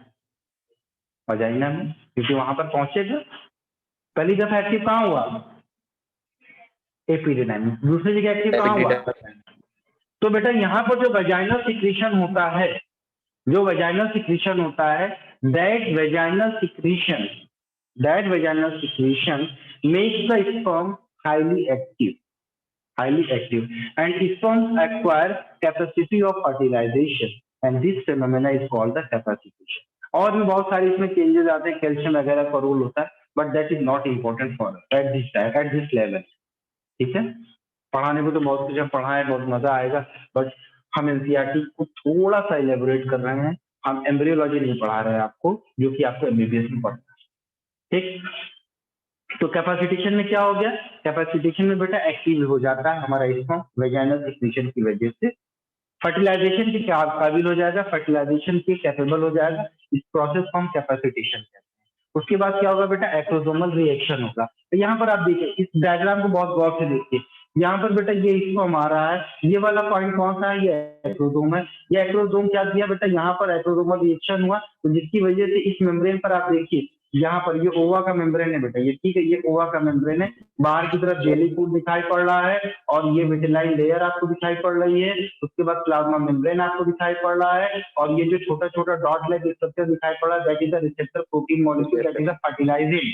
वजाइना में, क्योंकि वहां पर पहुंचेगा। पहली दफा एक्टिव कहाँ हुआ, एपिडिडाइमिस। दूसरी जगह एक्टिव कहाँ हुआ, तो बेटा यहाँ पर जो वजाइनल सिक्रीशन होता है, जो वजाइनल सिक्रीशन होता है, that vaginal secretion makes the sperm highly active. highly active, and sperms acquire capacity of fertilization, and this phenomena is called the capacitation. और भी बहुत सारी इसमें चेंजेस आते हैं, कैल्शियम वगैरह का रोल होता है, but that is not important for at this time, at this level. ठीक है, पढ़ाने को तो बहुत कुछ पढ़ा है, बहुत मजा आएगा, बट हम एनसीईआरटी को थोड़ा सा इलेबोरेट कर रहे हैं, हम एम्ब्रियोलॉजी नहीं पढ़ा रहे हैं आपको, जो कि आपको एमबीबीएस में पढ़ना है। ठीक, तो कैपेसिटेशन में क्या हो गया, कैपेसिटेशन में बेटा एक्टिव हो जाता है हमारा स्पर्म वेजाइनल सिक्रीशन की वजह से, फर्टिलाइजेशन के काबिल हो जाएगा, फर्टिलाइजेशन के कैपेबल हो जाएगा, इस प्रोसेस को हम कैपेसिटेशन कहते हैं। उसके बाद क्या होगा बेटा, एक्रोसोमल रिएक्शन होगा। तो यहाँ पर आप देखिए, इस डायग्राम को बहुत गौर से देखिए, यहाँ पर बेटा ये स्पर्म आ रहा है, ये वाला पॉइंट कौन सा है, ये एक्रोसोम है। ये एक्रोसोम क्या किया बेटा, यहाँ पर एक्रोसोमल रिएक्शन हुआ, तो जिसकी वजह से इस मेम्ब्रेन पर आप देखिए, यहाँ पर ये ओवा का मेम्ब्रेन है बेटा, ये ठीक है, ये ओवा का मेम्ब्रेन है, बाहर की तरफ जेली फूड दिखाई पड़ रहा है, और ये विटिलाइन लेयर आपको दिखाई पड़ रही है। उसके बाद प्लाज्मा मेम्ब्रेन आपको दिखाई पड़ रहा है, और ये जो छोटा छोटा डॉट लाइक स्ट्रक्चर दिखाई पड़ रहा है, that is the receptor protein molecule, that is the fertilising.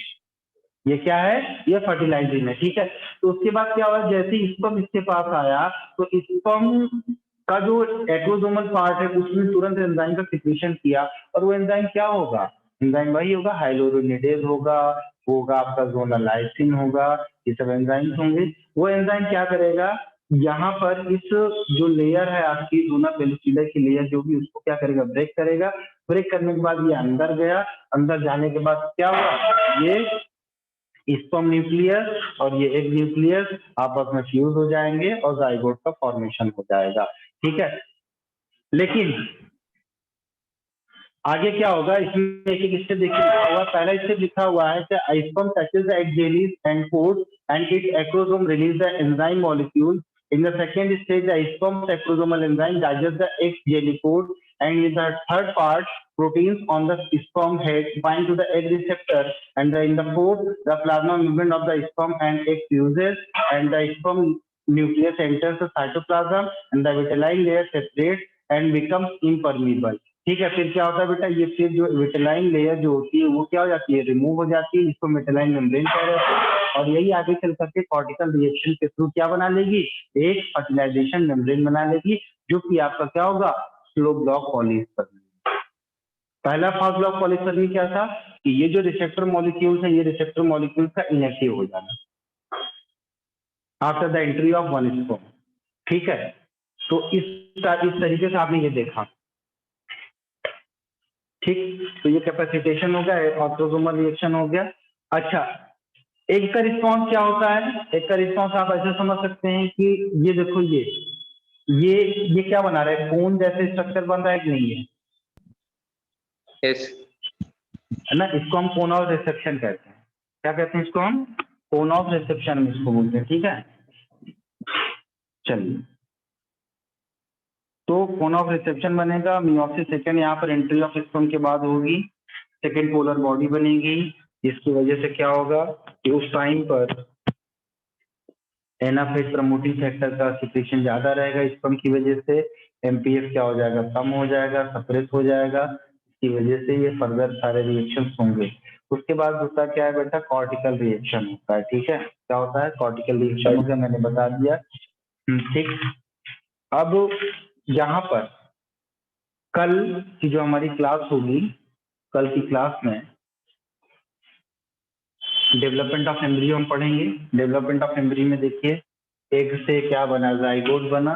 ये क्या है, ये फर्टिलाइजिंग है। ठीक है, तो उसके बाद क्या हुआ, जैसे स्पर्म इसके पास आया, तो स्पर्म का जो एक्रोसोमल पार्ट है उसमें तुरंत एंजाइम का सिक्रीशन किया, और वो एंजाइम क्या होगा, एंजाइम वही होगा, हाइलोरोनिडेज होगा आपका जोनालाइसिन होगा, ये सब एंजाइम्स होंगे। वो एंजाइम क्या करेगा, यहाँ पर इस जो लेयर है आपकी जोना पेलिसिडा की लेयर जो भी, उसको क्या करेगा, ब्रेक करेगा। ब्रेक करने के बाद ये अंदर गया, अंदर जाने के बाद क्या हुआ, ये स्पर्म न्यूक्लियस और ये एग न्यूक्लियस आपस में फ्यूज हो जाएंगे और जाइगोट का फॉर्मेशन हो जाएगा। ठीक है, लेकिन आगे क्या होगा, इसमें एक एक स्टेप देखिए लिखा हुआ, पहला स्टेप लिखा हुआ है कि sperm touches the egg jellies and code and it acrosome release the enzyme molecule. In the second stage, the sperm's acrosomal enzyme digests the egg jelly coat, and in the third part, proteins on the sperm head bind to the egg receptor, and in the fourth, the plasma membrane of the sperm and egg fuses, and the sperm nucleus enters the cytoplasm, and the vitelline layer separates and becomes impermeable. ठीक है, फिर क्या होता है बेटा, ये फिर जो विटेलाइन लेयर जो होती है वो क्या हो जाती है, रिमूव हो जाती है, इसको विटेलाइन मेम्ब्रेन कह रहे हैं, और यही आगे चल करके कॉर्टिकल रिएक्शन के थ्रू क्या बना लेगी, एक फर्टिलाइजेशन मेम्ब्रेन बना लेगी, जो कि आपका क्या होगा, स्लो ब्लॉक पॉलीस्पर्मी। पहला फास्ट ब्लॉक पॉलीस्पर्मी क्या था, कि ये जो रिसेप्टर मॉलिक्यूल्स है, ये रिसेप्टर मॉलिक्यूल्स का इनएक्टिव हो जाना after the entry of one sperm. ठीक है, तो इस तरीके से आपने ये देखा। ठीक, तो ये कैपेसिटेशन हो गया, ऑटोसोमल रिएक्शन हो गया। अच्छा, एक का रिस्पॉन्स क्या होता है, एक का रिस्पॉन्स आप ऐसे समझ सकते हैं कि ये देखो, ये क्या बना रहा है, कोन जैसे स्ट्रक्चर बन रहा है कि नहीं है, यस है ना, इसको हम कोन ऑफ रिसेप्शन कहते हैं। क्या कहते हैं इसको हम, कोन ऑफ रिसेप्शन इसको बोलते हैं। ठीक है, चलिए, तो कोन ऑफ रिसेप्शन बनेगा, मियोसिस सेकंड यहाँ पर एंट्री ऑफ स्पर्म के बाद होगी, सेकंड पोलर बॉडी बनेगी, जिसकी वजह से क्या होगा कि उस टाइम पर एनाफेज प्रमोटिंग फैक्टर का सिक्रीशन ज्यादा रहेगा स्पर्म की वजह से, एमपीएफ क्या हो जाएगा, कम हो जाएगा, सप्रेस हो जाएगा, इसकी वजह से ये फर्दर सारे रिएक्शंस होंगे। उसके बाद दूसरा क्या है बेटा, कॉर्टिकल रिएक्शन होता है। ठीक है, क्या होता है, कॉर्टिकल रिएक्शन हो गया, मैंने बता दिया। ठीक, अब यहाँ पर कल की जो हमारी क्लास होगी, कल की क्लास में डेवलपमेंट ऑफ एम्ब्रियो हम पढ़ेंगे। डेवलपमेंट ऑफ एम्ब्रियो में देखिए, एग से क्या बना, जाइगोट बना,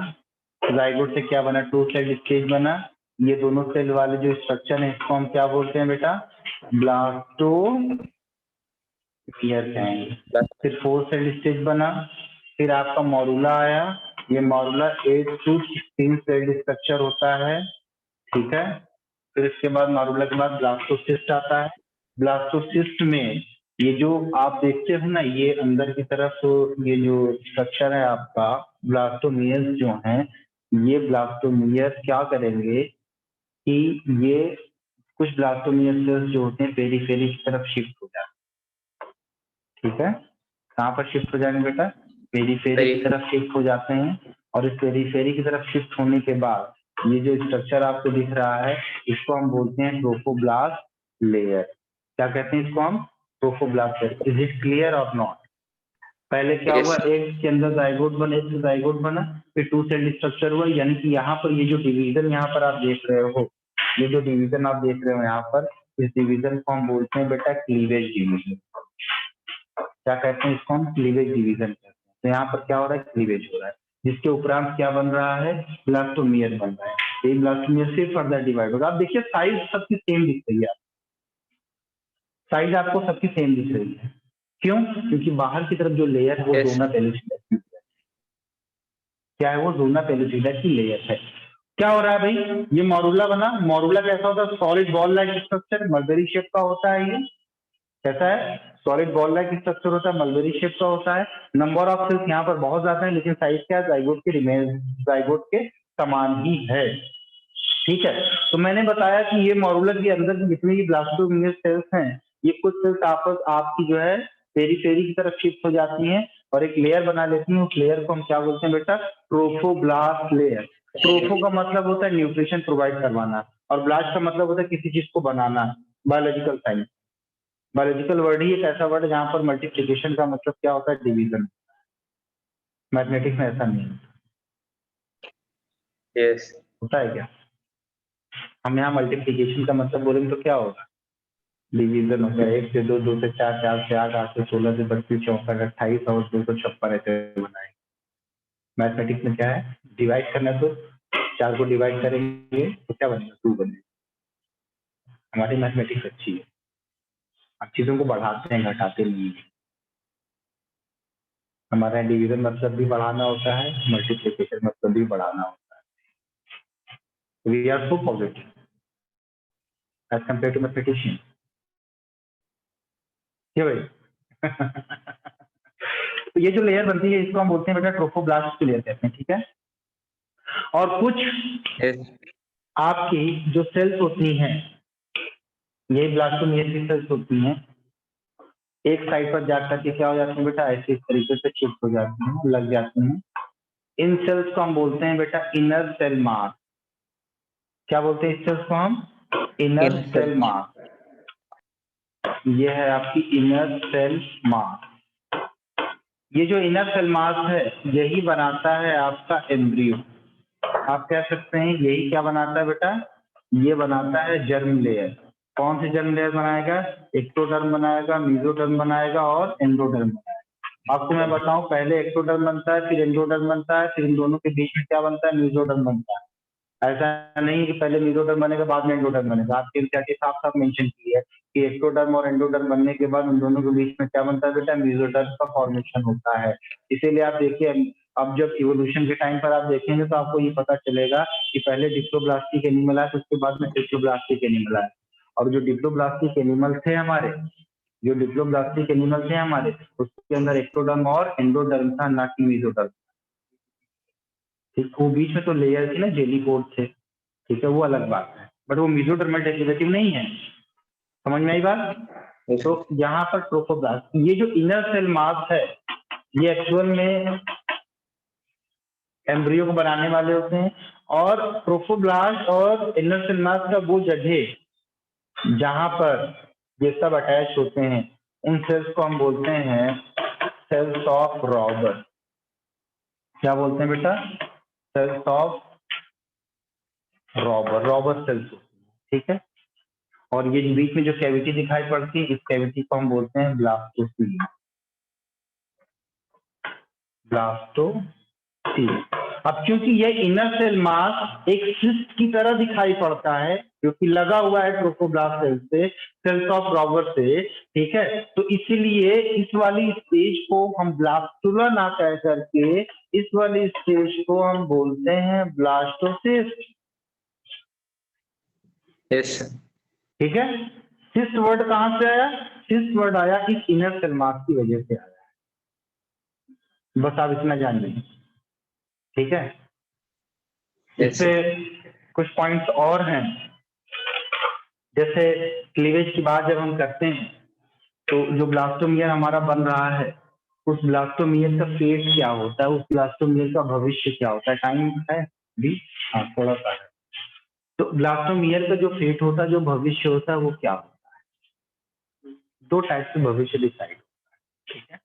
जाइगोट से क्या बना, टू सेल स्टेज बना, ये दोनों सेल वाले जो स्ट्रक्चर है इसको हम क्या बोलते हैं बेटा, ब्लास्टोमियर कहेंगे। फिर 4 सेल स्टेज बना, फिर आपका मॉरूला आया, ये मॉरूला 8 to 16 सेल स्ट्रक्चर होता है। ठीक है, फिर इसके बाद मॉरूला के बाद ब्लास्टोसिस्ट आता है। ब्लास्टोसिस्ट में ये जो आप देखते हो ना, ये अंदर की तरफ ये जो स्ट्रक्चर है आपका, ब्लास्टोमियर्स जो हैं, ये ब्लास्टोमियर्स क्या करेंगे कि ये कुछ ब्लास्टोमियर्स जो होते हैं पेरीफेरी की तरफ शिफ्ट हो जाते हैं। ठीक है, कहाँ पर शिफ्ट हो जाएंगे बेटा, पेरीफेरी की तरफ शिफ्ट हो जाते हैं, और इस पेरीफेरी की तरफ शिफ्ट होने के बाद ये जो स्ट्रक्चर आपको दिख रहा है, इसको हम बोलते हैं ट्रोफोब्लास्ट लेयर। क्या कहते हैं इसको हम, trophoblast layer. Is it clear और नॉट? पहले क्या Yes. हुआ, एक के अंदर जाइगोट बना, एक से जाइगोट बना, फिर टू सेल स्ट्रक्चर हुआ, यानी कि यहाँ पर ये जो डिवीजन यहाँ पर आप देख रहे हो, ये जो डिवीजन आप देख रहे हो यहाँ पर, इस डिवीजन को हम बोलते हैं बेटा क्लीवेज डिवीजन। क्या कहते हैं इसको हम? क्लीवेज डिवीजन कहते हैं। तो यहाँ पर क्या हो रहा है? क्लीवेज हो रहा है, जिसके उपरांत क्या बन रहा है? ब्लास्टोमियर बन रहा है। ये ब्लास्टोमियर से फर्दर डिवाइड होगा। आप देखिए साइज सबकी सेम दिख रही है, साइज आपको सबकी सेम दिख रही है। क्यों? क्योंकि बाहर की तरफ जो लेयर है वो Yes. जोना पेलुसिडा की है। क्या है वो? जोना पेलुसिडा की लेयर है। क्या हो रहा है भाई? ये मॉरुला बना। मॉरुला कैसा होता है? Solid ball like structure, mulberry shape का होता है। ये कैसा है? सॉलिड बॉल लाइक स्ट्रक्चर होता है, मलबेरी शेप का होता है। नंबर ऑफ सेल्स यहाँ पर बहुत ज्यादा है, लेकिन साइज क्या है? जाइगोट के समान ही है। ठीक है, तो मैंने बताया कि ये मॉरुला के अंदर की जितनी भी ब्लास्टोमियर सेल्स हैं, ये कुछ सेल्स आपस आपकी जो है पेरीफेरी की तरफ शिफ्ट हो जाती हैं और एक लेयर बना लेती हैं। उस लेयर को हम क्या बोलते हैं बेटा? Trophoblast layer. ट्रोफो का मतलब होता है न्यूट्रिशन प्रोवाइड करवाना, और ब्लास्ट का मतलब होता है किसी चीज को बनाना। बायोलॉजिकल साइंस, बायोलॉजिकल वर्ड ही एक ऐसा वर्ड है जहां पर मल्टीप्लीकेशन का मतलब क्या होता है? डिवीजन। मैथमेटिक्स में ऐसा नहीं होता। Yes. होता है क्या? हम यहाँ मल्टीप्लीकेशन का मतलब बोलेंगे तो क्या होगा? डिवीजन हो गया। 1 से 2, 2 से 4, 4 से 8, 8 से 16 से 32, 64, 28 और 256 ऐसे बनाए। मैथमेटिक्स में क्या है? डिवाइड करना। तो 4 को डिवाइड करेंगे तो क्या बनेगा? 2 बनेगा। हमारी मैथमेटिक्स अच्छी है, हम चीजों को बढ़ाते हैं, घटाते नहीं है। हमारा डिवीजन मतलब भी बढ़ाना होता है, मल्टीप्लीकेशन मतलब भी बढ़ाना होता है। We are so positive as compare to mathematician. क्या भाई? तो ये जो लेयर बनती है इसको हम बोलते हैं बेटा ट्रोफोब्लास्ट की लेयर कहते हैं। ठीक है, और कुछ Yes. आपकी जो सेल्स होती हैं, ये ब्लास्टोमियर की सेल्स होती हैं, एक साइड पर जाकर के क्या हो जाती है बेटा? ऐसे इस तरीके से शिफ्ट हो जाती हैं, लग जाती हैं। इन सेल्स को हम बोलते हैं बेटा इनर सेल मास। क्या बोलते हैं इस सेल्स को हम? Inner Inner cell cell. Mass. ये है आपकी इनर सेल मास। ये जो इनर सेल मास है यही बनाता है आपका एम्ब्रियो। आप कह सकते हैं यही क्या बनाता है बेटा? ये बनाता है जर्म लेयर। कौन सी जर्म लेयर बनाएगा? एक्टोडर्म बनाएगा, मेसोडर्म बनाएगा और एंडोडर्म बनाएगा। आपको मैं बताऊं, पहले एक्टोडर्म बनता है, फिर एंडोडर्म बनता है, फिर इन दोनों के बीच में क्या बनता है? मेसोडर्म बनता है। ऐसा नहीं है कि पहले मेसोडर्म बनेगा बाद में एंडोडर्म बनेगा। आपके क्या के साफ साफ मेंशन की है कि एक्टोडर्म और एंडोडर्म बनने के बाद उन दोनों के बीच में क्या बनता है बेटा? मेसोडर्म का फॉर्मेशन होता है। इसीलिए आप देखिए, अब जब इवोल्यूशन के टाइम पर आप देखेंगे तो आपको ये पता चलेगा कि पहले डिप्लोब्लास्टिक एनिमल आया, तो उसके बाद में डिप्लोब्लास्टिक एनिमल आया। और जो डिप्लोब्लास्टिक एनिमल थे हमारे, जो डिप्लोब्लास्टिक एनिमल थे हमारे, उसके अंदर एक्टोडर्म और एंडोडर्म था, ना कि मेसोडर्म। ठीक, वो बीच में तो लेयर थी ना, जेली कोड थे। ठीक है, वो अलग बात है, बट वो मेसोडर्मल डेरिवेटिव नहीं है। समझ में आई बात? Yes. तो यहाँ पर ट्रोफोब्लास्ट, ये जो इनर सेल मास है, ये एक्चुअल में एम्ब्रियो को बनाने वाले होते हैं। और ट्रोफोब्लास्ट और इनर सेल मास का वो जगह जहां पर ये सब अटैच होते हैं, उन सेल्स को हम बोलते हैं सेल्स ऑफ रॉबर। क्या बोलते हैं बेटा? Cells of Rauber. Rauber cells होती है। ठीक है, और ये बीच में जो कैविटी दिखाई पड़ती है, इस कैविटी को हम बोलते हैं ब्लास्टोसील। ब्लास्टोसील। अब क्योंकि ये इनर सेल मास एक सिस्ट की तरह दिखाई पड़ता है, क्योंकि लगा हुआ है ट्रोफोब्लास्ट सेल से, सेल्स ऑफ रॉबर से। ठीक है, तो इसीलिए इस वाली स्टेज को हम ब्लास्टुला ना कह करके इस वाली स्टेज को हम बोलते हैं ब्लास्टोसिस्ट। Yes. Sir. ठीक है, सिस्ट वर्ड कहां से आया? सिस्ट वर्ड आया इस इनर सेल मास की वजह से आया। बस आप इतना जान लीजिए। ठीक है, Yes. इससे कुछ पॉइंट्स और हैं। जैसे क्लीवेज की बात जब हम करते हैं, तो जो ब्लास्टोमियर हमारा बन रहा है, उस ब्लास्टोमियर का फेट क्या होता है? उस ब्लास्टोमियर का भविष्य क्या होता है? टाइम है भी? हाँ, थोड़ा सा है। तो ब्लास्टोमियर का जो फेट होता है, जो भविष्य होता है, वो क्या होता है? 2 टाइप से भविष्य डिसाइड होता है। ठीक है,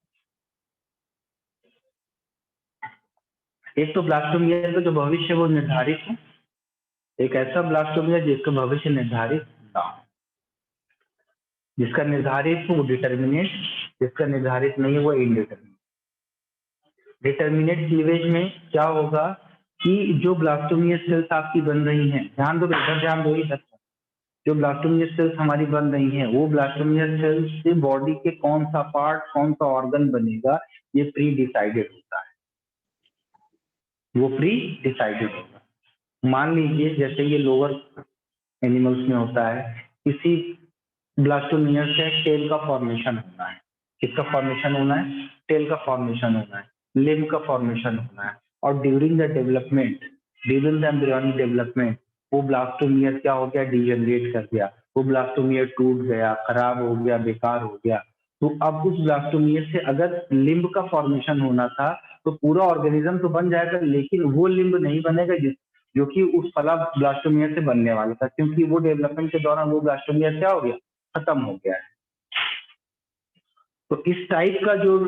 एक तो ब्लास्टोमियर का जो भविष्य वो निर्धारित है, एक ऐसा ब्लास्टोमियर जिसका भविष्य निर्धारित ना हो। जिसका निर्धारित हो वो डिटर्मिनेट, जिसका निर्धारित नहीं है वो इनडिटर्मिनेट। डिटर्मिनेट क्लीवेज में क्या होगा कि जो ब्लास्टोमियर सेल्स आपकी बन रही हैं, ध्यान दो बेटा, ध्यान दो ही सकता, जो ब्लास्टोमियर सेल्स हमारी बन रही हैं वो ब्लास्टोमियर सेल्स से बॉडी के कौन सा पार्ट, कौन सा ऑर्गन बनेगा, ये प्री डिसाइडेड होता है, वो प्री डिसाइडेड होगा। मान लीजिए जैसे ये लोअर एनिमल्स में होता है, किसी ब्लास्टोमियर से टेल का फॉर्मेशन होना है। किसका फॉर्मेशन होना है? टेल का फॉर्मेशन होना है, लिम्ब का फॉर्मेशन होना है। और during the development, during the embryonic development, वो ब्लास्टोमियर क्या हो गया? डीजनरेट कर गया, वो ब्लास्टोमियर टूट गया, खराब हो गया, बेकार हो गया। तो अब उस ब्लास्टोमियर से अगर लिम्ब का फॉर्मेशन होना था तो पूरा ऑर्गेनिज्म तो बन जाएगा, लेकिन वो लिम्ब नहीं बनेगा जो कि उस फला ब्लास्टोमियर से बनने वाला था, क्योंकि वो डेवलपमेंट के दौरान वो ब्लास्टोमियर क्या हो गया? खत्म हो गया है। तो इस टाइप का जो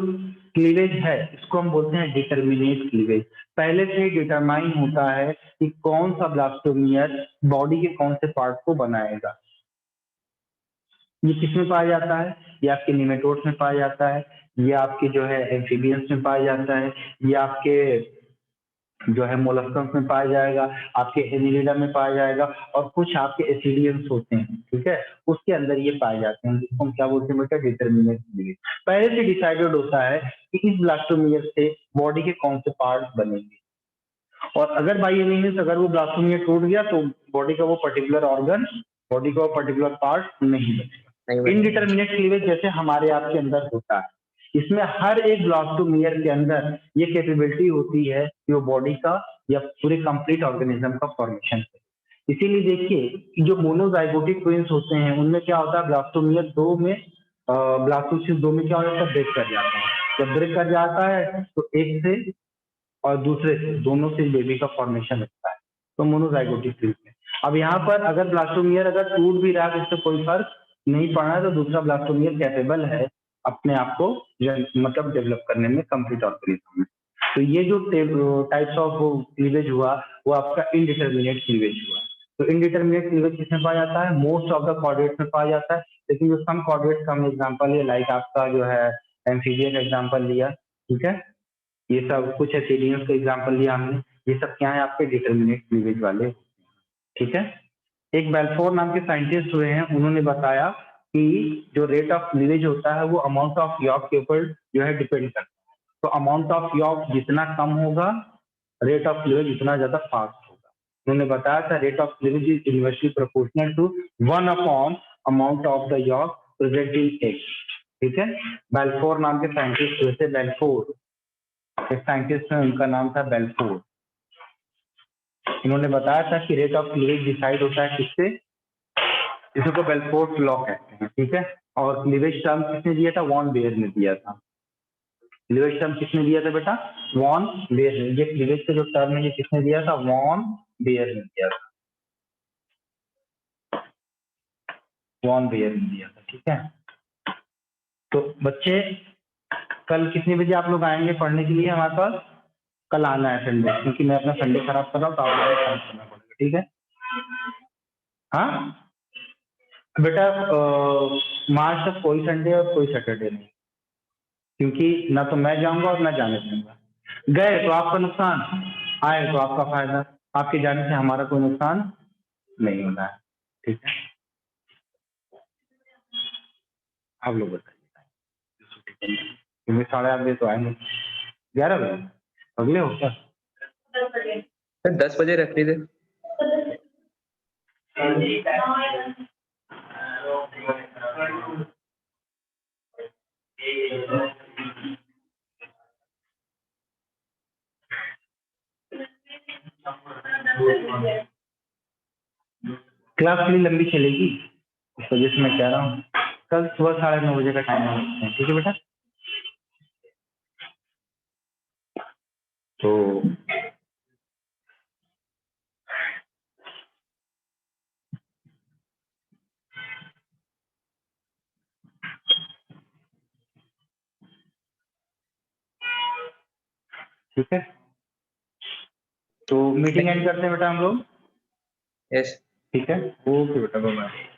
क्लीवेज है इसको हम बोलते हैं डिटर्मिनेट क्लीवेज। पहले से ही डिटरमाइन होता है कि कौन सा ब्लास्टोमियर बॉडी के कौन से पार्ट को बनाएगा। ये किसमें पाया जाता है? ये आपके निमेटोड्स में पाया जाता है, ये आपके जो है एम्फीबियंस में पाया जाता है, ये आपके जो है मोलस्कस में पाया जाएगा, आपके एनिलिडा में पाया जाएगा, और कुछ आपके एसिडियंस होते हैं, ठीक है, उसके अंदर ये पाए जाते हैं, जिसको हम क्या बोलते हैं बेटा? Determinate cleavage. पहले से डिसाइडेड होता है कि इस ब्लास्टोमियर से बॉडी के कौन से पार्ट बनेंगे, और अगर बाई एनी मीन्स अगर वो ब्लास्टोमियर टूट गया तो बॉडी का वो पर्टिकुलर ऑर्गन, बॉडी का वो पर्टिकुलर पार्ट नहीं नहीं बनेगा। बनेगा। इनडिटर्मिनेट क्लीवेज जैसे हमारे आपके अंदर होता है, इसमें हर एक ब्लास्टोमियर के अंदर ये कैपेबिलिटी होती है कि वो बॉडी का या पूरे कंप्लीट ऑर्गेनिज्म का फॉर्मेशन करे। इसीलिए देखिए कि जो मोनोजाइगोटिक ट्विंस होते हैं उनमें क्या होता है? ब्लास्टोमियर दो में ब्लास्टोसिस्ट दो में क्या हो जाता है? ब्रेक कर जाता है। जब ब्रेक कर जाता है तो एक से और दूसरे से, दोनों से बेबी का फॉर्मेशन होता है, तो मोनोजाइगोटिक ट्विंस में। अब यहाँ पर अगर ब्लास्टोमियर अगर टूट भी रहा है तो उससे कोई फर्क नहीं पड़ना है, तो दूसरा ब्लास्टोमियर कैपेबल है अपने आप को मतलब डेवलप करने में कंप्लीट ऑर्गेनिज्म में। तो ये जो टाइप्स ऑफ क्लीवेज हुआ वो आपका इनडिटर्मिनेट क्लीवेज हुआ। तो इनडिटर्मिनेट क्लीवेज किसमें पाया जाता है? मोस्ट ऑफ द कॉर्डेट्स में पाया जाता है, लेकिन जो सम कॉर्डेट्स का हम एग्जाम्पल है, लाइक आपका जो है एम्फीबियन एग्जाम्पल लिया, ठीक है, ये सब कुछ एसिडियंस का एग्जाम्पल लिया हमने, ये सब क्या है? आपके डिटर्मिनेट क्लीवेज वाले, ठीक है। एक बेल्फोर नाम के साइंटिस्ट हुए हैं, उन्होंने बताया कि जो रेट ऑफ क्लीवेज होता है वो अमाउंट ऑफ यॉर्क के ऊपर जो है डिपेंड करता है। तो अमाउंट ऑफ यॉर्क जितना कम होगा, रेट ऑफ क्लीवेज उतना ज्यादा फास्ट होगा। उन्होंने बताया था rate of cleavage is inversely proportional to 1 upon amount of the yolk present in egg, ठीक है। बेल्फोर नाम के साइंटिस्ट हुए थे, बेल्फोर एक साइंटिस्ट है, उनका नाम था बेल्फोर। इन्होंने बताया था कि रेट ऑफ क्लीवेज डिसाइड होता है किससे? इसको बेल्फोर्ट लॉ कहते हैं, ठीक है। और क्लीवेज टर्म किसने दिया था? वॉन बेयर ने दिया था। क्लीवेज टर्म किसने दिया था बेटा? वॉन बेयर ने। ये क्लीवेज का जो टर्म है ये किसने दिया था? वॉन बेयर ने दिया था, वॉन बेयर ने दिया था, ठीक है। तो बच्चे कल कितने बजे आप लोग आएंगे पढ़ने के लिए हमारे पास? कल आना है संडे, क्योंकि मैं अपना संडे खराब कर रहा हूँ तो आप लोगों को खराब करना पड़ेगा, ठीक है। हाँ बेटा, मार्च तक कोई संडे और कोई सैटरडे नहीं, क्योंकि ना तो मैं जाऊंगा और ना जाने दूंगा। गए तो आपका नुकसान, आए तो आपका फायदा। आपके जाने से हमारा कोई नुकसान नहीं होना है, ठीक है। आप लोग बताइए, क्योंकि 8:30 बजे तो आएंगे, 11 बजे अगले हो क्या? सर 10 बजे रख लीजिए। क्लास थोड़ी लंबी चलेगी, इस वजह से मैं कह रहा हूँ कल सुबह 9:30 बजे का टाइम रखते हैं, ठीक है बेटा। तो ठीक है, तो मीटिंग एंड करते हैं बेटा हम लोग, यस। ठीक है? ओके बेटा, बाय बाय।